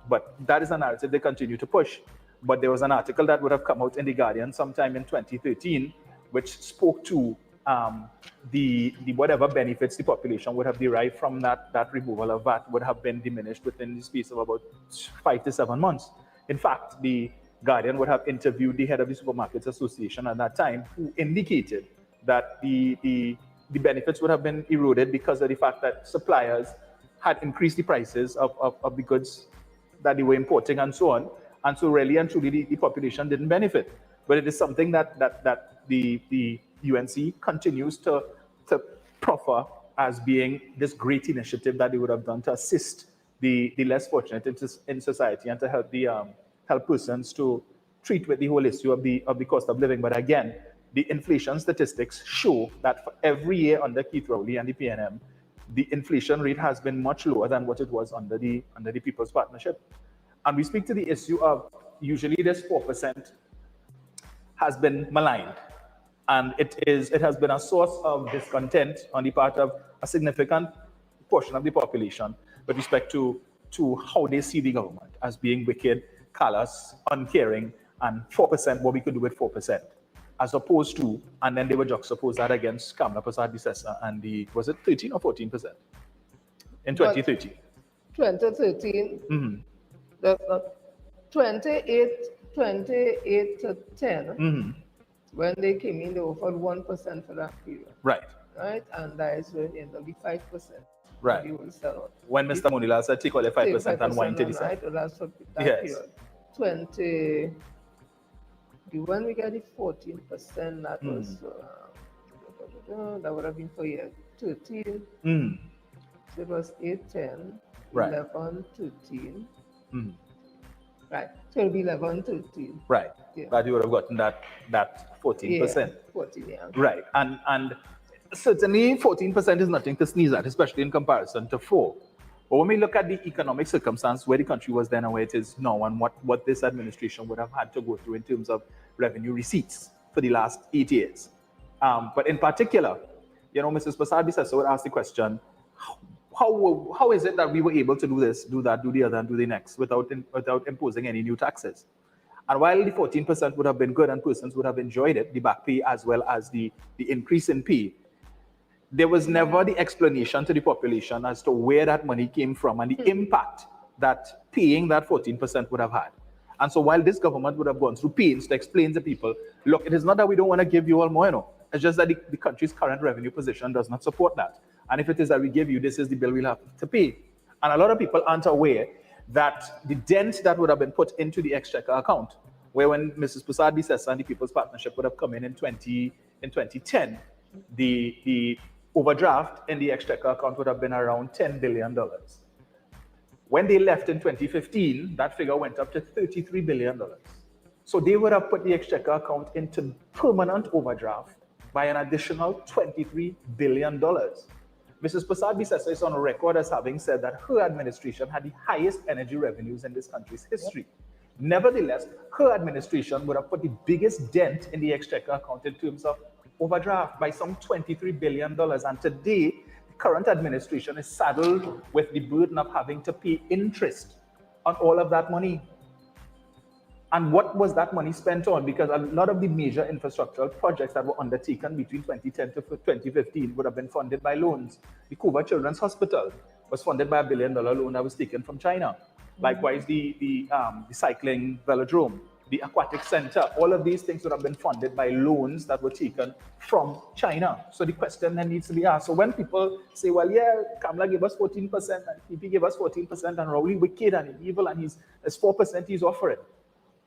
S2: But that is a narrative they continue to push. But there was an article that would have come out in The Guardian sometime in 2013, which spoke to the whatever benefits the population would have derived from that removal of VAT would have been diminished within the space of about 5 to 7 months. In fact, The Guardian would have interviewed the head of the Supermarkets Association at that time, who indicated that the benefits would have been eroded because of the fact that suppliers had increased the prices of the goods that they were importing and so on. And so really and truly the population didn't benefit. But it is something that the UNC continues to proffer as being this great initiative that they would have done to assist the less fortunate in society and to help persons to treat with the whole issue of the cost of living. But again, the inflation statistics show that for every year under Keith Rowley and the PNM, the inflation rate has been much lower than what it was under the People's Partnership. And we speak to the issue of usually this 4% has been maligned. And it has been a source of discontent on the part of a significant portion of the population with respect to how they see the government as being wicked, callous, uncaring, and 4%, what we could do with 4%, as opposed to, and then they would juxtapose that against Kamla Prasad-Bissessar and was it 13 or 14% in 2013?
S3: 2013, that's not 28 to 10. When they came in, they offered 1% for that period.
S2: Right.
S3: Right, and that is when it will be 5%.
S2: Right.
S3: You will sell out.
S2: When Mr. Monila said take all the 5% and wind to the side.
S3: Right, that's for that
S2: Yes.
S3: period. When we get the 14%, that was that would have been for year 13. So it was 8, 10,
S2: right.
S3: 11, 13. Right. So it'll be 11, 13.
S2: Right.
S3: Yeah.
S2: But you would have gotten that 14%.
S3: Yeah, 14, yeah.
S2: Right. And certainly 14% is nothing to sneeze at, especially in comparison to 4%. But when we look at the economic circumstance where the country was then and where it is now, and what this administration would have had to go through in terms of revenue receipts for the last 8 years. But in particular, Mrs. Prasad-Bissessar would ask the question, how is it that we were able to do this, do that, do the other, and do the next without imposing any new taxes? And while the 14% would have been good and persons would have enjoyed it, the back pay as well as the increase in pay, there was never the explanation to the population as to where that money came from and the impact that paying that 14% would have had. And so while this government would have gone through pains to explain to people, look, it is not that we don't want to give you all more, it's just that the country's current revenue position does not support that. And if it is that we give you, this is the bill we'll have to pay. And a lot of people aren't aware that the dent that would have been put into the exchequer account, where when Mrs. Prasad Bisesa and the People's Partnership would have come in 2010, the overdraft in the exchequer account would have been around $10 billion. When they left in 2015, that figure went up to $33 billion. So they would have put the exchequer account into permanent overdraft by an additional $23 billion. Mrs. Prasad Bisesa is on record as having said that her administration had the highest energy revenues in this country's history. Nevertheless, her administration would have put the biggest dent in the exchequer account in terms of overdraft by some $23 billion. And today, the current administration is saddled with the burden of having to pay interest on all of that money. And what was that money spent on? Because a lot of the major infrastructural projects that were undertaken between 2010 to 2015 would have been funded by loans. The Cuba Children's Hospital was funded by a $1 billion loan that was taken from China. Likewise, the cycling velodrome, the aquatic center, all of these things would have been funded by loans that were taken from China. So the question then needs to be asked. So when people say, well, yeah, Kamala gave us 14% and PP gave us 14% and Rowley wicked and evil and it's 4% he's offering.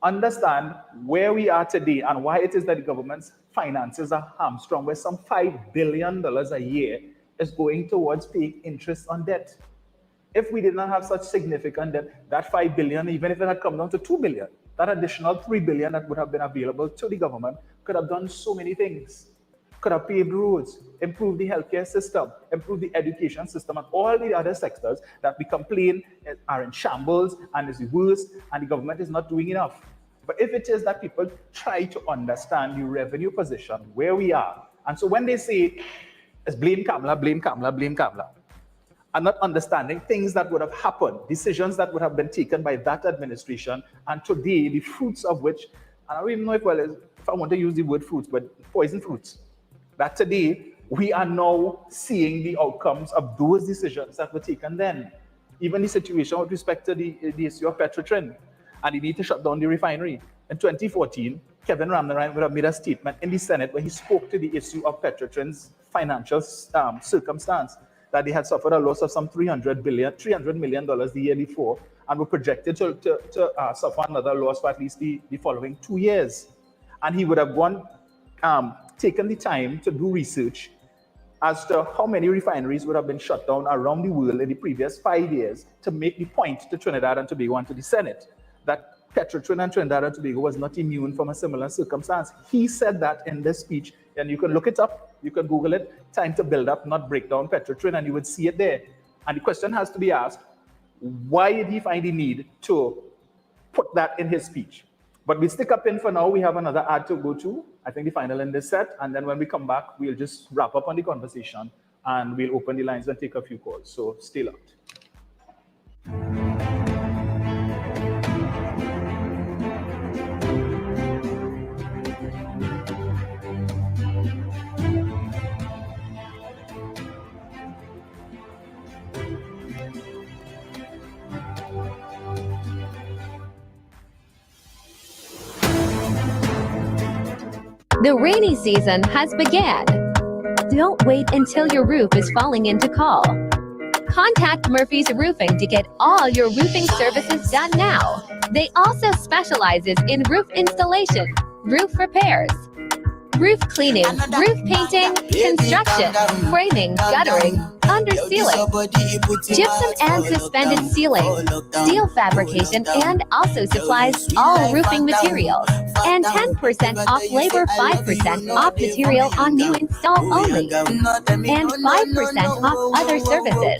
S2: Understand where we are today and why it is that the government's finances are hamstrung, where some $5 billion a year is going towards paying interest on debt. If we did not have such significant debt, that $5 billion, even if it had come down to $2 billion, that additional $3 billion that would have been available to the government could have done so many things. Could have paved roads, improved the healthcare system, improved the education system, and all the other sectors that we complain are in shambles and is the worst, and the government is not doing enough. But if it is that people try to understand the revenue position, where we are, and so when they say, it's blame Kamala, blame Kamala, blame Kamala, and not understanding things that would have happened, decisions that would have been taken by that administration, and today the fruits of which, I don't even know if I want to use the word fruits, but poison fruits, that today we are now seeing the outcomes of those decisions that were taken then. Even the situation with respect to the issue of Petrotrin, and the need to shut down the refinery. In 2014, Kevin Ramnarayan would have made a statement in the Senate where he spoke to the issue of Petrotrin's financial circumstance, that they had suffered a loss of some $300 million the year before, and were projected to suffer another loss for at least the following 2 years. And he would have taken the time to do research as to how many refineries would have been shut down around the world in the previous 5 years to make the point to Trinidad and Tobago and to the Senate that Petrotrin and Trinidad and Tobago was not immune from a similar circumstance. He said that in this speech, and you can look it up, you can Google it, time to build up, not break down Petrotrin, and you would see it there. And the question has to be asked, why did he find the need to put that in his speech? But we'll stick up in for now. We have another ad to go to, I think the final in this set, and then when we come back, we'll just wrap up on the conversation and we'll open the lines and take a few calls. So stay locked.
S15: The rainy season has begun. Don't wait until your roof is falling into call. Contact Murphy's Roofing to get all your roofing services done now. They also specializes in roof installation, roof repairs, roof cleaning, roof painting, construction, framing, guttering, undersealing, gypsum and suspended ceiling, steel fabrication, and also supplies all roofing materials. And 10% off labor, 5% off material on new install only, and 5% off other services.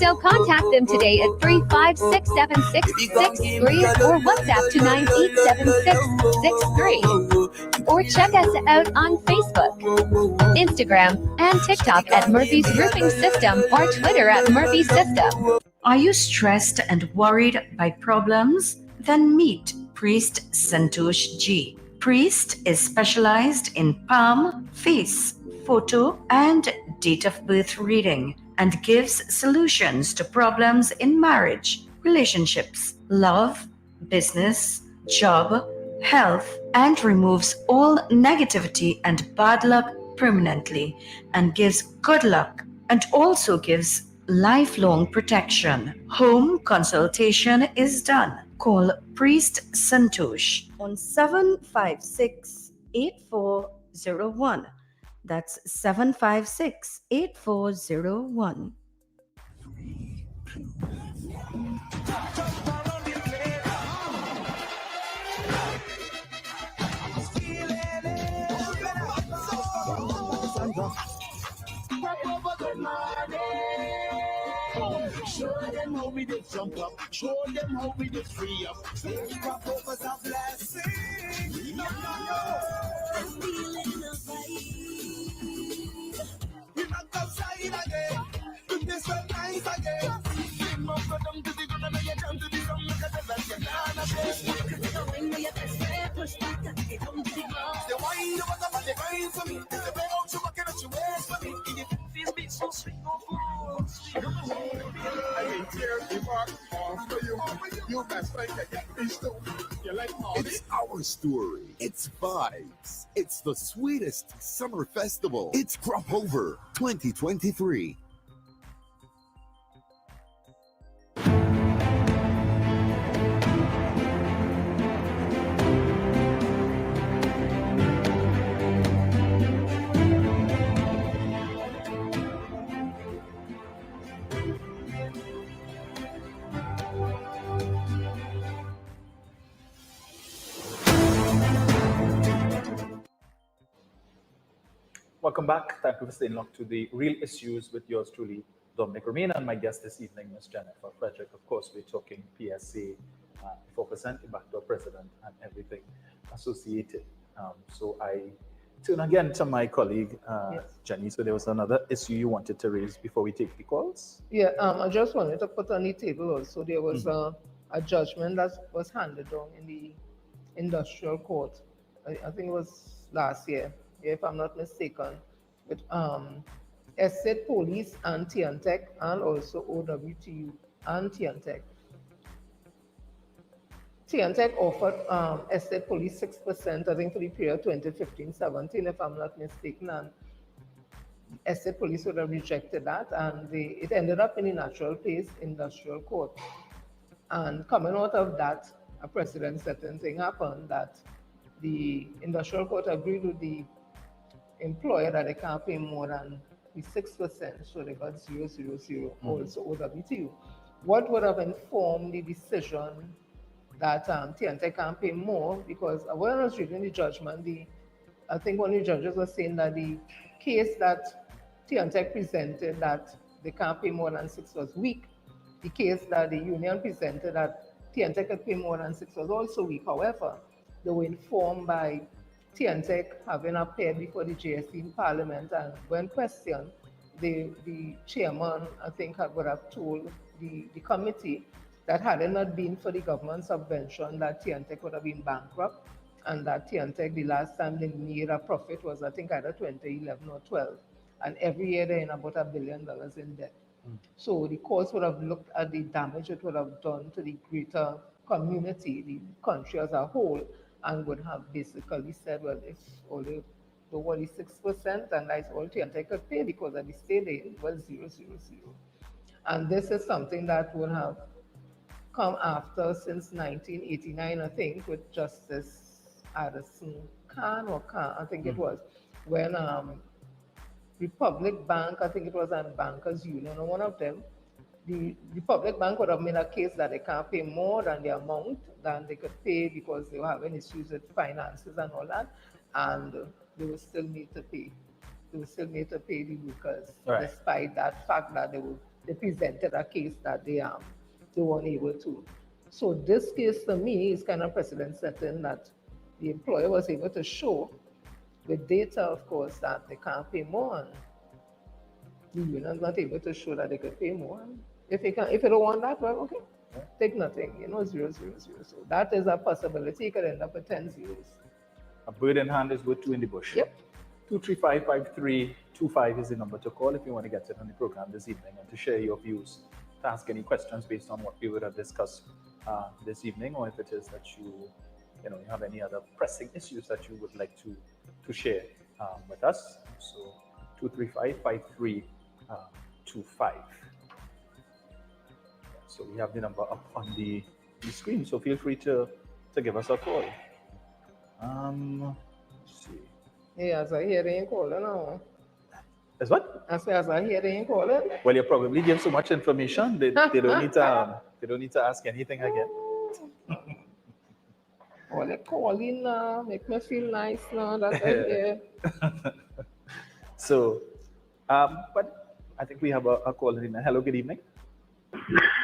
S15: So contact them today at 3567663 or WhatsApp to 9876663. Or check us out on Facebook, Instagram, and TikTok at Murphy's Roofing System or Twitter at Murphy System.
S16: Are you stressed and worried by problems? Then meet Priest Santosh G. Priest is specialized in palm, face, photo, and date of birth reading and gives solutions to problems in marriage, relationships, love, business, job, health, and removes all negativity and bad luck permanently, and gives good luck, and also gives lifelong protection. Home consultation is done. Call Priest Santosh on 756-8401. That's 756-8401.
S5: Show them how we did jump up. Show them how we did free up. Crop overs are blessing. No. I'm feeling the vibe. We knock outside again. Goodness so nice again. Bring up for them to the gun and you jump to the sun. Look at the best you can again. The wind with your best friend push back and get down to the ground. The wine you was up on the grind for me. The way out you walking at your waist for me. This beat so sweet, no fool. I mean, tear the mark off for you. You best like to get this too. You like Molly?
S6: It's our story. It's vibes. It's the sweetest summer festival. It's Crop Over 2023.
S2: Welcome back. Thank you for staying locked to the Real Issues with yours truly, DOMINIC ROMAIN, and my guest this evening, Ms. Jennifer Frederick. Of course, we're talking PSA, 4%, backdoor president, and everything associated. So I turn again to my colleague,
S3: Yes.
S2: Jenny. So there was another issue you wanted to raise before we take the calls?
S3: Yeah, I just wanted to put on the table also, there was a judgment that was handed down in the industrial court. I think it was last year, if I'm not mistaken, with Estate Police and Tiantec, and also OWTU and Tiantec. Tiantec offered Estate Police 6%, I think, for the period 2015-17, if I'm not mistaken, and Estate Police would have rejected that, and it ended up in the natural place industrial court. And coming out of that, a precedent-setting thing happened that the industrial court agreed with the employer that they can't pay more than the 6%, so they got 000, also OWTU. What would have informed the decision that Tiantec can't pay more? Because when I was reading the judgment, I think one of the judges was saying that the case that Tiantec presented that they can't pay more than 6 was weak. The case that the union presented that Tiantec could pay more than 6 was also weak. However, they were informed by Tiantec having appeared before the JSC in Parliament, and when questioned, the chairman, I think, would have told the committee that had it not been for the government subvention, that Tiantec would have been bankrupt, and that Tiantec, the last time they made a profit was, I think, either 2011 or 12, and every year they're in about $1 billion in debt. So the courts would have looked at the damage it would have done to the greater community, the country as a whole, and would have basically said, well, if only the 6%, and that's all Tiantec could pay, because at the state it was 000. And this is something that would have come after since 1989, I think, with Justice Addison Khan, I think it was, when Republic Bank, I think it was, and Bankers Union, or one of them, the Republic Bank would have made a case that they can't pay more than the amount than they could pay because they were having issues with finances and all that, and they will still need to pay. They will still need to pay the workers, despite that fact that they presented a case that they weren't able to. So this case, to me, is kind of precedent-setting, that the employer was able to show with data, of course, that they can't pay more, and the union is not able to show that they could pay more. If they don't want that, well, okay, take nothing, 000. So that is a possibility. You could end up with 10 zeros.
S2: A bird in hand is worth 2 in the bush.
S3: Yep.
S2: 235-5325 is the number to call if you want to get it on the program this evening and to share your views ask any questions based on what we would have discussed this evening, or if it is that you have any other pressing issues that you would like to share with us. So 235-5325. So we have the number up on the screen. So feel free to give us a call. Let's see.
S3: Yeah, as I hear they ain't calling now.
S2: As what?
S3: As I hear they ain't calling.
S2: Well, you probably give so much information. They don't need to ask anything again.
S3: Oh, they calling now. Make me feel nice now that I hear.
S2: So, but I think we have a caller in. Hello, good evening.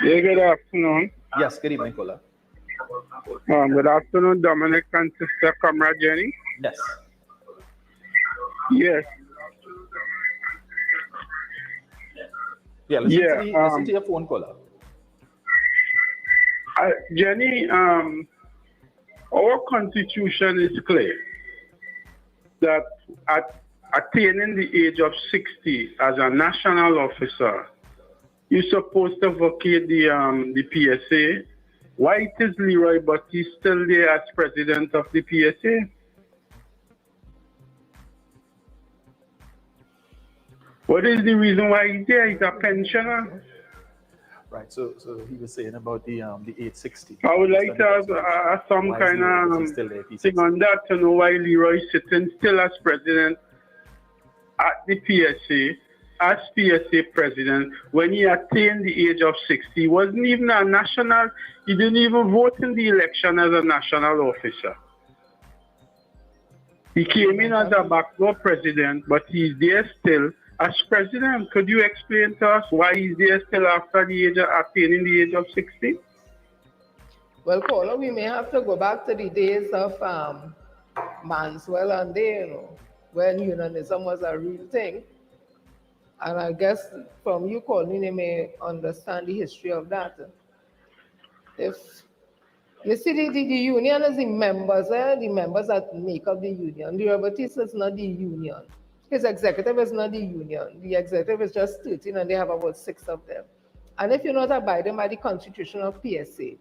S17: Yeah, good afternoon.
S2: Yes, good evening, caller.
S17: Good afternoon, Dominik and Sister Comrade Jenny.
S2: Yes.
S17: Yes.
S2: Yeah, listen to your phone caller.
S17: Jenny, our constitution is clear that at attaining the age of 60 as a national officer, you're supposed to vacate the PSA. Why it is Leroy, but he's still there as president of the PSA? What is the reason why he's there? He's a pensioner.
S2: Right. So he was saying about the age 60.
S17: I would like to have some kind of thing on that to know why Leroy is sitting still as president at the PSA, as PSA president, when he attained the age of 60. He wasn't even a national, he didn't even vote in the election as a national officer. He came in as a backdoor president, but he's there still as president. Could you explain to us why he's there still after the age of attaining the age of 60?
S3: Well, caller, we may have to go back to the days of Manswell and there, when unionism was a real thing. And I guess from you calling, you may understand the history of that. If you see the union is the members that make up the union. The Robertist is not the union. His executive is not the union. The executive is just 13 and they have about 6 of them. And if you're not abiding by the constitution of PSA,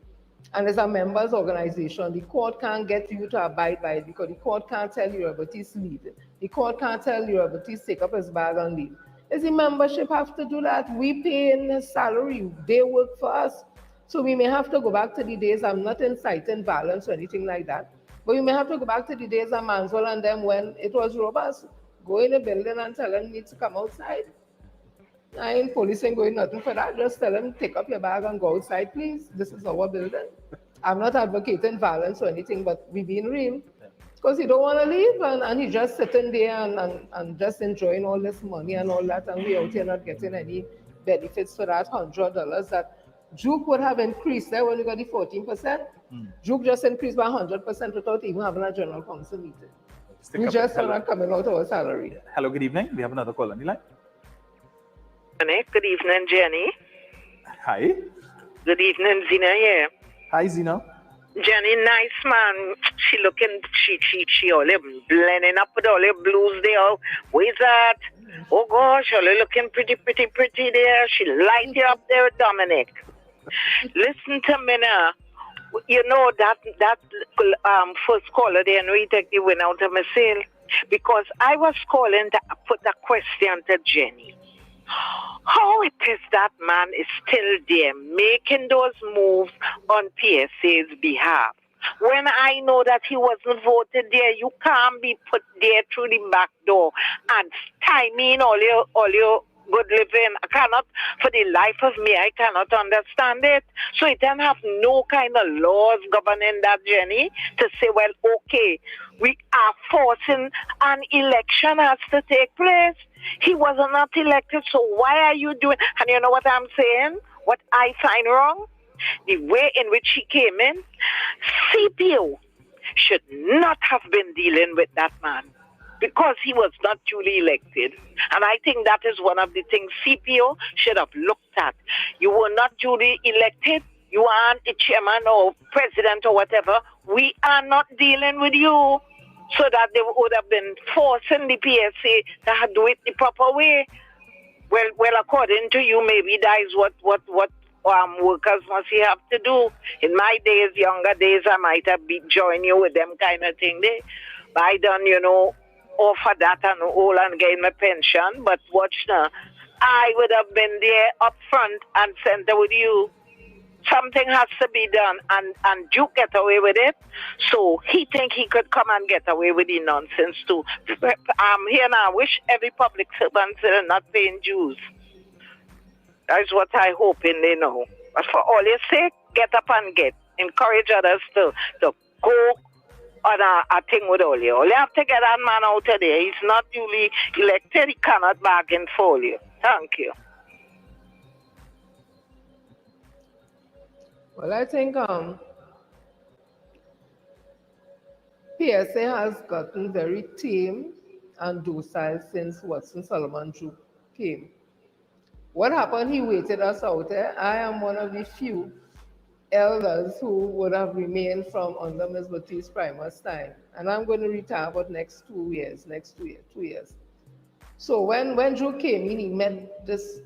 S3: and as a members organization, the court can't get you to abide by it because the court can't tell you Robertist leave. The court can't tell you Robertist take up his bag and leave. Does the membership have to do that? We pay in his salary. They work for us. So we may have to go back to the days. I'm not inciting violence or anything like that. But we may have to go back to the days of Manswell and them when it was robust. Go in a building and tell them need to come outside. I ain't policing going nothing for that. Just tell them take up your bag and go outside, please. This is our building. I'm not advocating violence or anything, but we being real. Because he don't want to leave and he's just sitting there and just enjoying all this money and all that, and we out here not getting any benefits for that $100 that Juke would have increased there when you got the 14%. Juke just increased by 100% without even having a general council meeting. We just are not coming out of our salary.
S2: Hello, good evening. We have another call on the line.
S18: Good evening, Jenny.
S2: Hi.
S18: Good evening, Zina here.
S2: Hi, Zina.
S18: Jenny, nice man. She looking, she all blending up with all the blues there. Where's that? Oh gosh, all looking pretty there. She light you up there with Dominik. Listen to me now. You know that first caller there, and we take the win out of my sale because I was calling to put a question to Jenny. How it is that man is still there making those moves on PSA's behalf? When I know that he wasn't voted there, you can't be put there through the back door and stymieing all your good living. I cannot, for the life of me, I cannot understand it. So it doesn't have no kind of laws governing that, Jenny, to say, well, okay, we are forcing an election has to take place. He was not elected, so why are you doing? And you know what I'm saying? What I find wrong? The way in which he came in, CPO should not have been dealing with that man because he was not duly elected. And I think that is one of the things CPO should have looked at. You were not duly elected. You aren't the chairman or president or whatever. We are not dealing with you. So that they would have been forcing the PSA to do it the proper way. Well, according to you, maybe that is what workers must he have to do? In my days, younger days, I might have joined you with them kind of thing there. But I done, offer that and all and gain my pension. But watch now, I would have been there up front and center with you. Something has to be done, and Duke get away with it. So he think he could come and get away with the nonsense too. Here now, I wish every public servant not paying dues. That's what I hope in they know. But for all your sake, get up and get. Encourage others to go on a thing with all you. All you have to get that man out of there. He's not duly elected. He cannot bargain for you. Thank you.
S3: Well, I think PSA has gotten very tame and docile since Watson Solomon Drew came. What happened? He waited us out there. I am one of the few elders who would have remained from under Ms. Baptiste Primer's time. And I'm going to retire about next 2 years. So when Drew came in, he met this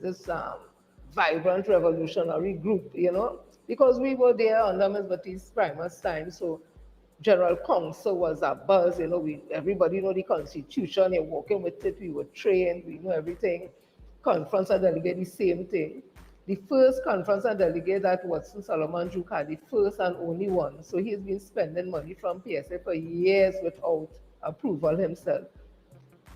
S3: vibrant revolutionary group, because we were there under Ms. Baptiste Primer's time. So General Council was a buzz, everybody know the Constitution, you're working with it, we were trained, we know everything. Conference and delegate, the same thing. The first conference and delegate that Watson Solomon Drew had, the first and only one. So he's been spending money from PSA for years without approval himself.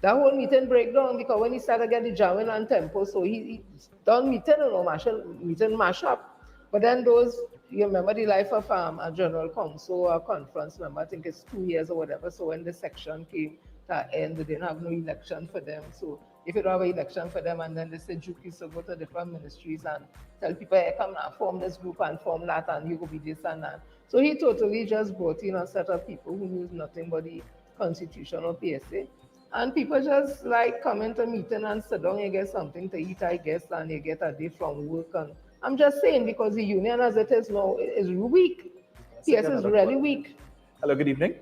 S3: That whole meeting break down because when he started getting the jamming and tempo, so he done meeting mash up. But then those, you remember the life of a general council or conference, remember, I think it's 2 years or whatever. So when the section came to end, they didn't have no election for them. So if you don't have an election for them, and then they say Duke is to go to different ministries and tell people, hey, come and form this group and form that, and you go be this and that. So he totally just brought in a set of people who knew nothing but the Constitution or PSA. And people just like come into a meeting and sit down, you get something to eat, I guess, and you get a day from work. And I'm just saying, because the union as it is now is weak. PSA is really weak.
S2: Hello, good evening.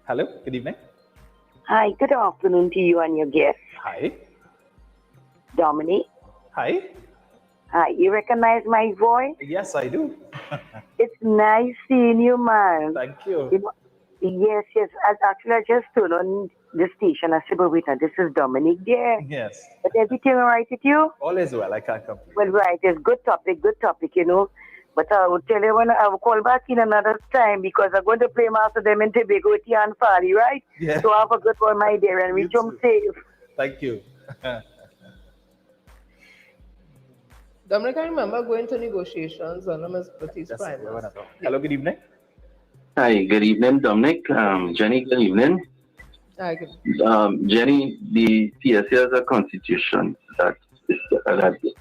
S2: Hello, good evening.
S19: Hi, good afternoon to you and your guest.
S2: Hi.
S19: Dominik.
S2: Hi.
S19: Hi, you recognize my voice?
S2: Yes, I do.
S19: It's nice seeing you, man.
S2: Thank you.
S19: Yes. I just turned on the station. I said, wait, this is Dominik there.
S2: Yes.
S19: But everything all right with you?
S2: All is well, I can't complain.
S19: Well, right, it's good topic, But I will tell you when I will call back in another time because I'm going to play master them in Tobago with you and Fali, right?
S2: Yeah.
S19: So have a good one, my dear, and reach home safe.
S2: Thank you.
S3: Dominik, I remember going to negotiations under Ms. Baptiste Primer.
S2: Hello, good evening.
S20: Hi, good evening, Dominik. Jenny, good evening.
S3: Hi, good.
S20: Jenny, the PSA has a constitution that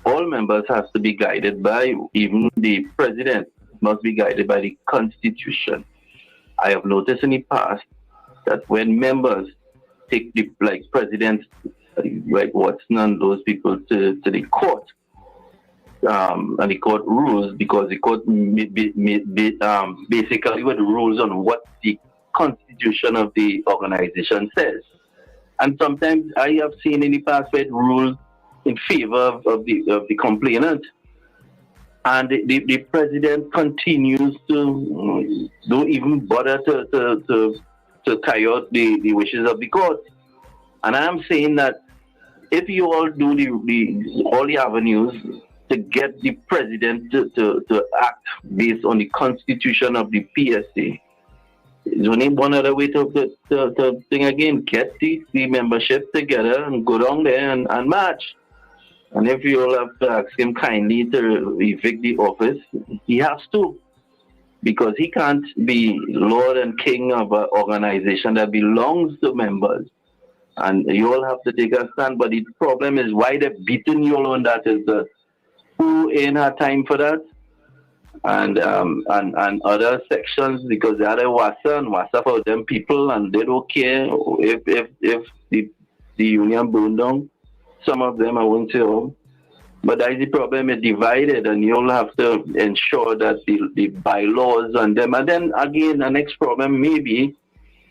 S20: all members have to be guided by. Even the president must be guided by the Constitution. I have noticed in the past that when members take the presidents like Watson and those people to the court, and the court rules, because the court basically with rules on what the Constitution of the organization says. And sometimes I have seen in the past where it rules in favor of the complainant, and the president continues to don't even bother to carry out the wishes of the court. And I am saying that if you all do all the avenues to get the president to act based on the Constitution of the PSA, there's only one other way to thing again, get the membership together and go down there and march. And if you all have to ask him kindly to evict the office, he has to. Because he can't be Lord and King of an organization that belongs to members. And you all have to take a stand. But the problem is why they're beating you all on that is who ain't had time for that. And other sections, because they are the Wassa for them people, and they don't care if the union burn down. Some of them I won't say all. But that is the problem, is divided, and you all have to ensure that the bylaws on them. And then again, the next problem maybe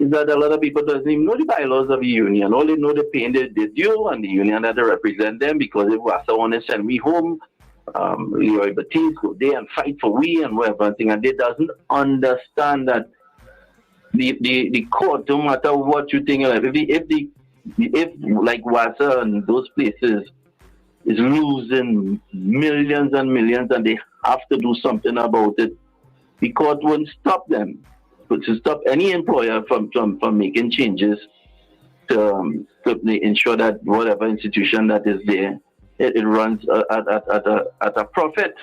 S20: is that a lot of people doesn't even know the bylaws of the union. All they know, they're paying their due, and the union that they represent them, because if Wassa want to send me home, Leroy Batiste go there and fight for we and whatever thing, and they doesn't understand that the court, no matter what you think, if like Wassa and those places is losing millions and millions and they have to do something about it, the court won't stop them. But to stop any employer from making changes to ensure that whatever institution that is there, it runs at a profit.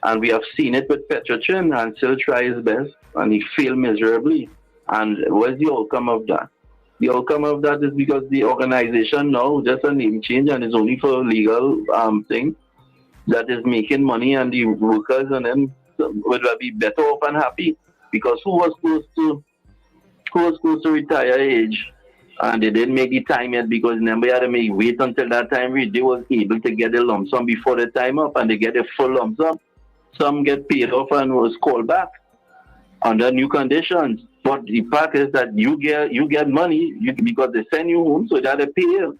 S20: And we have seen it with Petrochin, and still try his best, and he failed miserably. And what's the outcome of that? The outcome of that is because the organization now, just a name change, and it's only for legal thing, that is making money, and the workers and them would be better off and happy. Because who was supposed to retire age, and they didn't make the time yet because remember you had to wait until that time they was able to get a lump sum before the time up, and they get a full lump sum. Some get paid off and was called back under new conditions. But the fact is that you get money because they send you home, so they had to pay you.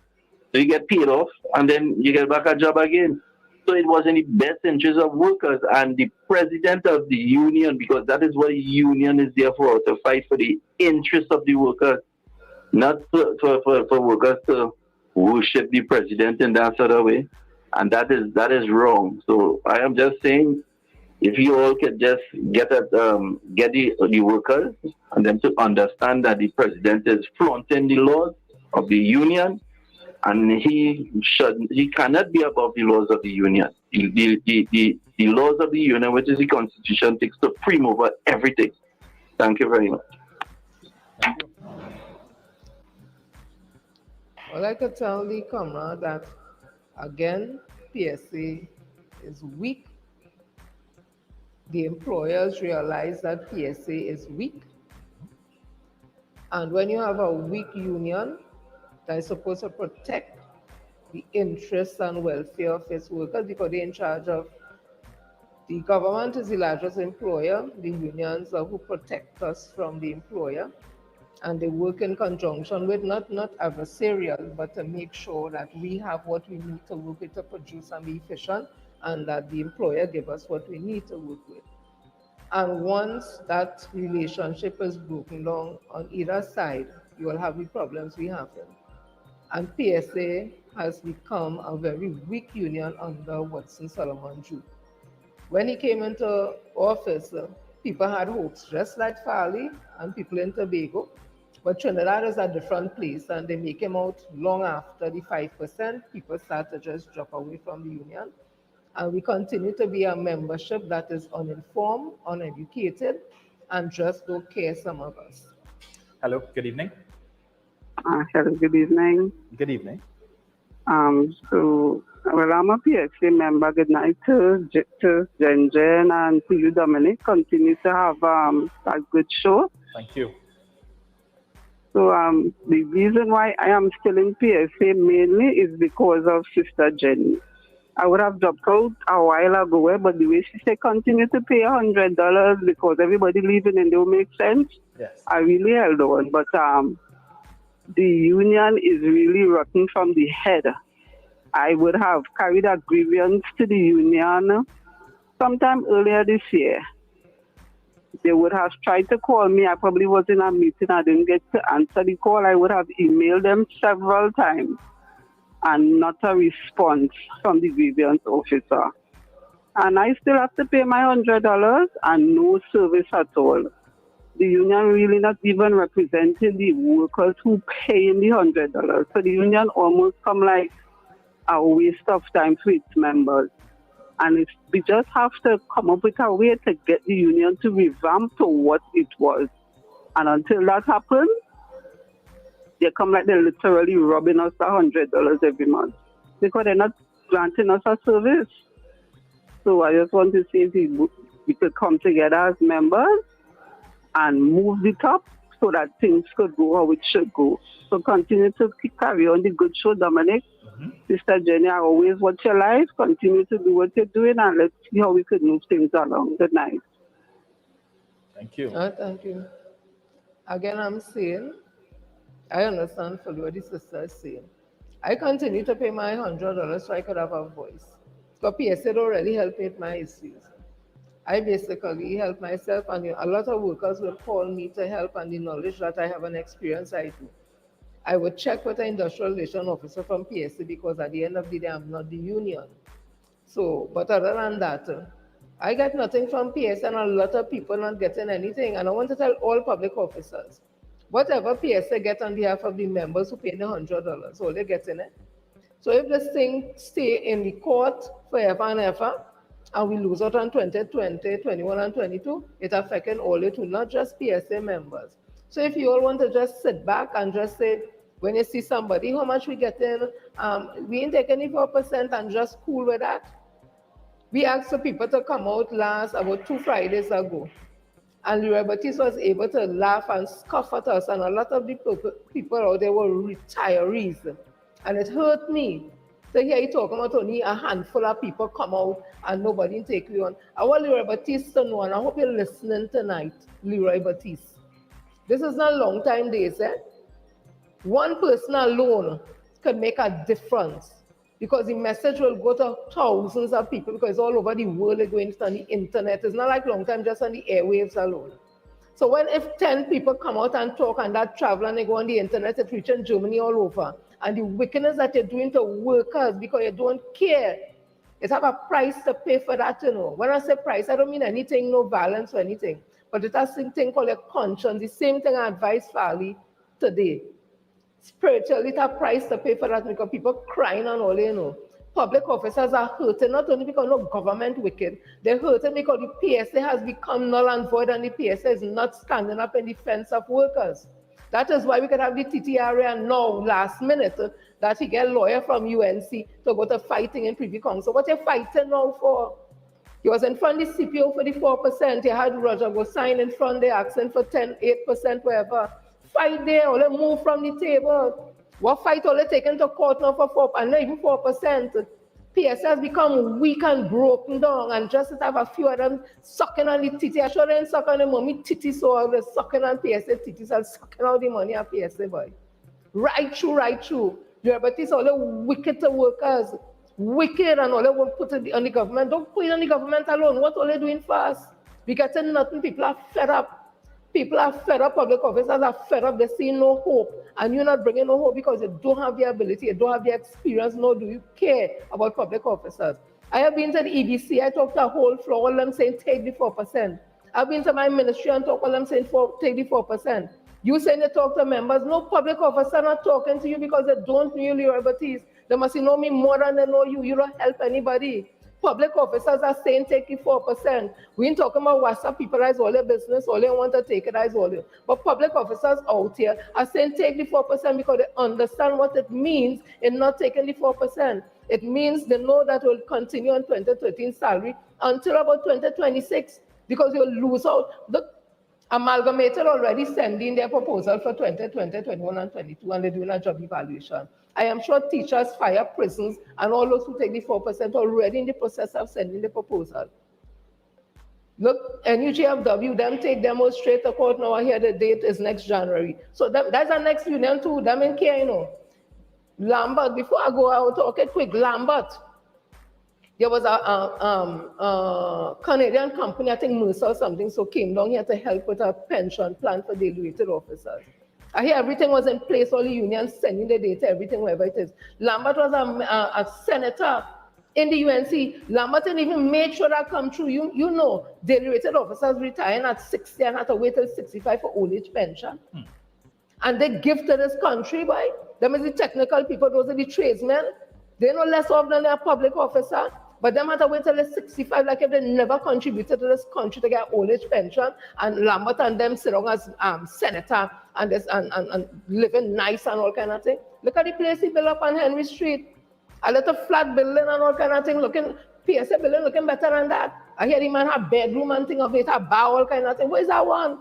S20: So you get paid off, and then you get back a job again. So it was in the best interest of workers, and the president of the union, because that is what the union is there for, to fight for the interest of the workers, not for workers to worship the president in that sort of way. And that is wrong. So I am just saying, if you all could just get the workers and them to understand that the president is flaunting the laws of the union, and he cannot be above the laws of the union. The laws of the union, which is the constitution, takes supreme over everything. Thank you very much.
S3: Well, I could tell the comrade that, again, PSA is weak. The employers realize that PSA is weak. And when you have a weak union that is supposed to protect the interests and welfare of its workers, because they're in charge of, the government is the largest employer, the unions are who protect us from the employer, and they work in conjunction with, not adversarial, but to make sure that we have what we need to work with to produce and be efficient, and that the employer give us what we need to work with. And once that relationship is broken down on either side, you will have the problems we have. And PSA has become a very weak union under Watson Solomon Drew. When he came into office, people had hopes, just like Farley and people in Tobago, but Trinidad is a different place, and they make him out long after the 5%. People start to just drop away from the union. And we continue to be a membership that is uninformed, uneducated, and just don't care, some of us.
S2: Hello, good evening.
S21: Hello, good evening.
S2: Good evening.
S21: Well, I'm a PSA member. Good night to Jen and to you, Dominik. Continue to have a good show.
S2: Thank you.
S21: So the reason why I am still in PSA mainly is because of Sister Jenny. I would have dropped out a while ago, but the way she said continue to pay $100 because everybody leaving and don't make sense,
S2: yes.
S21: I really held on. But the union is really rotten from the head. I would have carried a grievance to the union sometime earlier this year. They would have tried to call me. I probably was in a meeting. I didn't get to answer the call. I would have emailed them several times and not a response from the grievance officer. And I still have to pay my $100 and no service at all. The union really not even representing the workers who pay in the $100. So the union almost come like a waste of time for its members. And we just have to come up with a way to get the union to revamp to what it was. And until that happens, they come like they're literally robbing us $100 every month because they're not granting us a service. So I just want to say we could come together as members and move it up so that things could go how it should go. So continue to carry on the good show, Dominik. Mm-hmm. Sister Jenny, I always watch your live. Continue to do what you're doing, and let's see how we could move things along. Good night.
S2: Thank you.
S3: Thank you. Again, I'm saying, I understand fully what the sister is saying. I continue to pay my $100 so I could have a voice. Because PSA don't really help me with my issues. I basically help myself, and a lot of workers will call me to help, and the knowledge that I have and experience I do. I would check with an industrial relation officer from PSA because at the end of the day, I'm not the union. So, but other than that, I get nothing from PSA and a lot of people not getting anything. And I want to tell all public officers, whatever PSA get on behalf of the members who pay the $100, all they get in it. So if this thing stay in the court forever and ever, and we lose out on 2020, 21, and 22, it affecting all it, not just PSA members. So if you all want to just sit back and just say, when you see somebody, how much we getting, we ain't taking any 4% and just cool with that. We asked the people to come out about 2 Fridays ago. And Leroy Baptiste was able to laugh and scoff at us, and a lot of the people out there were retirees. And it hurt me to hear you talking about only a handful of people come out and nobody take you on. I want Leroy Baptiste to know, and I hope you're listening tonight, Leroy Baptiste. This is not long time days, eh? One person alone could make a difference because the message will go to thousands of people because all over the world is going on the internet. It's not like long time just on the airwaves alone. So if 10 people come out and talk and that travel and they go on the internet, it's reaching Germany all over. And the wickedness that you're doing to workers because you don't care, it have a price to pay for that, you know. When I say price, I don't mean anything, no balance or anything. But it has something called a conscience. The same thing I advise Farley today. Spiritually, it has a price to pay for that because people crying and all, you know. Public officers are hurting, not only because no government wicked, they're hurting because the PSA has become null and void and the PSA is not standing up in defense of workers. That is why we could have the TTRA now, last minute, that he get a lawyer from UNC to go to fighting in Privy Council. What you're fighting now for? He was in front of the CPO for the 4%. You had Roger go sign in front there, asking for 10, 8%, whatever. Fight there, or move from the table. What fight all they taken to court now for 4%, and not even 4%. PSA has become weak and broken down, and just to have a few of them sucking on the titty. I sure they ain't sucking on the mommy titty, so they're sucking on PSA titties and sucking out the money of PSA, boy. Right through. Yeah, but it's all the wicked workers. Wicked, and all they will put it on the government. Don't put it on the government alone. What are they doing for us? We getting nothing. People are fed up. People are fed up. Public officers are fed up. They see no hope. And you're not bringing no hope because you don't have the ability, you don't have the experience, nor do you care about public officers. I have been to the EBC. I talked to a whole floor. All them saying, take the 4%. I've been to my ministry and talk all them saying, take the 4%. You saying you talk to members. No public officer not talking to you because they don't know your expertise. They must know me more than they know you. You don't help anybody. Public officers are saying take it 4%. We ain't talking about WhatsApp people as all their business, all they want to take it as all their. But public officers out here are saying take the 4% because they understand what it means in not taking the 4%. It means they know that will continue on 2013 salary until about 2026 because you'll lose out. The Amalgamated already sending their proposal for 2020, 21, and 22, and they're doing a job evaluation. I am sure teachers, fire, prisons, and all those who take the 4% already in the process of sending the proposal. Look, NUGFW, them take them all straight to court now. I hear the date is next January. So that's our next union too. Them in care, you know. Lambert, before I go out, okay, quick, Lambert. There was a Canadian company, I think Mercer or something, so came down here to help with a pension plan for daily rated officers. I hear everything was in place, all the unions sending the data, everything, wherever it is. Lambert was a senator in the UNC. Lambert didn't even make sure that come true. You know, daily rated officers retiring at 60 and had to wait till 65 for old age pension. And they give to this country, boy. Them is the technical people, those are the tradesmen. They're no less off than a public officer. But them had to wait till they're 65, like if they never contributed to this country to get old age pension, and Lambert and them sit down as senator and living nice and all kind of thing. Look at the place he built up on Henry Street. A little flat building and all kind of thing, looking, PSA building looking better than that. I hear the man have bedroom and thing of it, a bar, all kind of thing. Where's that one?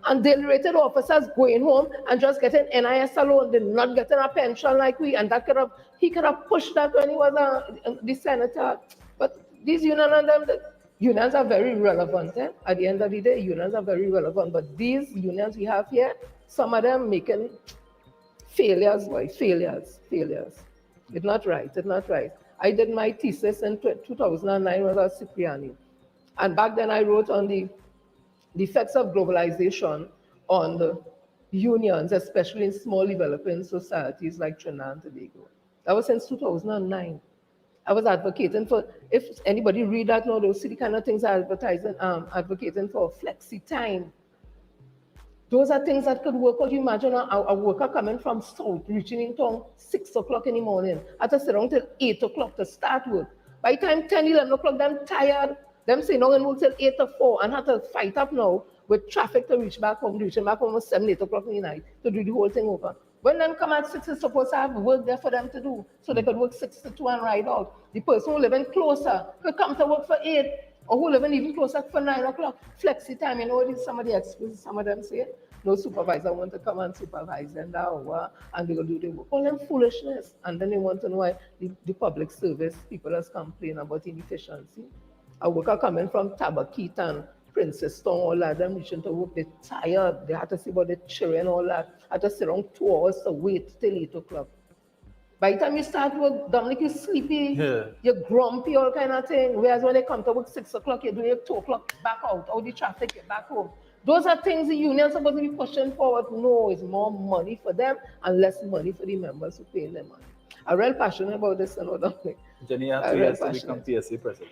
S3: And daily rated officers going home and just getting NIS alone, they're not getting a pension like we, and that he could have pushed that when he was the senator. But these unions and them, the unions are very relevant. Eh? At the end of the day, unions are very relevant. But these unions we have here, some of them making failures, boy, failures. It's not right. I did my thesis in 2009 when I was Cipriani. And back then I wrote on the effects of globalization on the unions, especially in small developing societies like Trinidad and Tobago. That was since 2009. I was advocating for, if anybody read that now, they'll see the kind of things I advocating for flexi time. Those are things that could work out. You imagine a worker coming from south, reaching in town 6 o'clock in the morning, had to sit down till 8 o'clock to start work. By the time 10, 11 o'clock, them tired. Them say no and work till 8 or 4 and had to fight up now with traffic to reaching back home at 7, 8 o'clock in the night to do the whole thing over. When them come at 6, it's supposed to have work there for them to do, so they could work 6 to 2 and ride out. The person who living closer could come to work for 8, or who living even closer for 9 o'clock. Flexi time, you know, some of the excuses, some of them say, no supervisor want to come and supervise them that hour, and they will do the work. All them foolishness. And then they want to know why the public service people has complained about inefficiency. A worker coming from Tabakit and Princess Town, all that, them reaching to work, they're tired. They had to see about the children, all that. Had to sit around 2 hours to wait till 8 o'clock. By the time you start work, Dominik, you're sleepy, you're grumpy, all kind of thing. Whereas when they come to work 6 o'clock, you're doing it 2 o'clock back out the traffic, you're back home. Those are things the union is supposed to be pushing forward. No, it's more money for them and less money for the members who pay them money. I'm real passionate about this, you know, Dominik.
S2: Jenny, you have 2 years to become TSA president.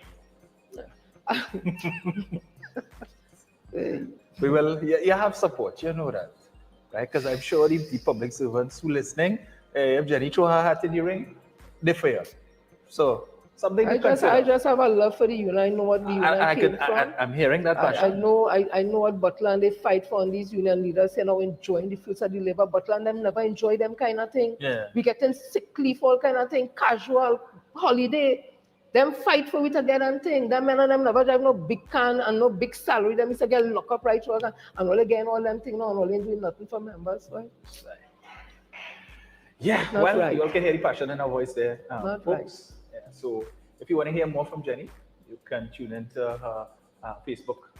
S2: We will, you have support, you know that, right? Because I'm sure the public servants who are listening, if Jenny throw her hat in the ring, they fail. So, something to consider.
S3: I just have a love for the union. I know what the union came from.
S2: I'm hearing that passion.
S3: I know what Butler and they fight for, and these union leaders say now enjoying the fruits of the labor. Butler and them never enjoy them kind of thing.
S2: Yeah.
S3: We getting sick leave, all kind of thing, casual, holiday. Them fight for it again and thing. Them men and them never drive no big can and no big salary. Them is to get locked up right through and all again all them thing now and all doing nothing for members. Right?
S2: Yeah,
S3: Not
S2: well,
S3: right.
S2: you all can hear the passion in our voice there,
S3: Not
S2: folks. Yeah, so if you want to hear more from Jenny, you can tune into her Facebook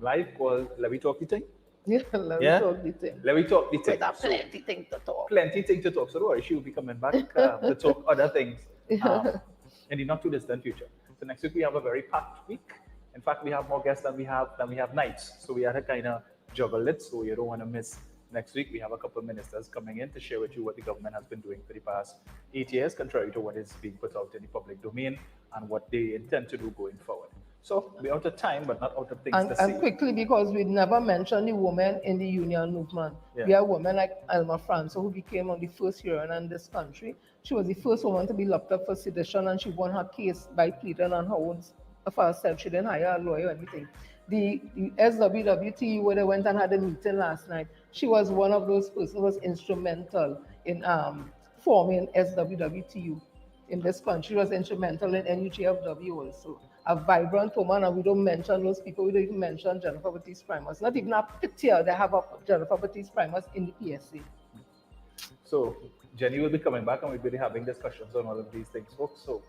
S2: live called Let Me Talk the Thing.
S3: Yeah, let me talk the thing.
S2: Let me talk the thing.
S3: But plenty thing to talk.
S2: Plenty thing to talk. So don't worry, she will be coming back to talk other things in the not too distant future. So next week we have a very packed week. In fact, we have more guests than we have nights. So we had to kind of juggle it. So you don't want to miss next week. We have a couple of ministers coming in to share with you what the government has been doing for the past 8 years, contrary to what is being put out in the public domain and what they intend to do going forward. So we're out of time, but not out of things to say.
S3: And quickly, because we never mentioned the women in the union movement.
S2: Yeah.
S3: We have women like Elma Franco, who became on the first hearing in this country. She was the first woman to be locked up for sedition, and she won her case by pleading on her own for herself. She didn't hire a lawyer or anything. The SWWT, where they went and had a meeting last night, she was one of those persons who was instrumental in forming SWWTU in this country. She was instrumental in NUJFW also. A vibrant woman, and we don't mention those people. We don't even mention Jennifer Baptiste Primus. Not even a picture they have of Jennifer Baptiste Primus in the PSA.
S2: So Jenny will be coming back and we'll be having discussions on all of these things, folks. So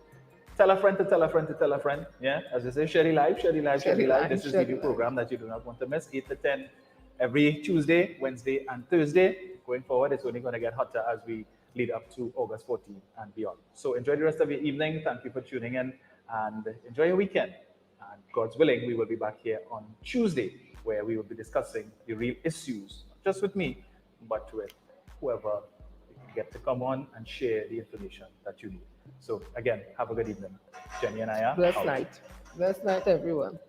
S2: tell a friend to tell a friend to tell a friend. Yeah, as they say, share the live, share the live, share the live. This is the new program that you do not want to miss. 8 to 10 every Tuesday, Wednesday, and Thursday. Going forward, it's only going to get hotter as we lead up to August 14 and beyond. So enjoy the rest of your evening. Thank you for tuning in and enjoy your weekend. And God's willing, we will be back here on Tuesday, where we will be discussing the real issues, not just with me, but with whoever get to come on and share the information that you need. So again, have a good evening. Jenny and I are
S3: Blessed
S2: out.
S3: night. Blessed night, everyone.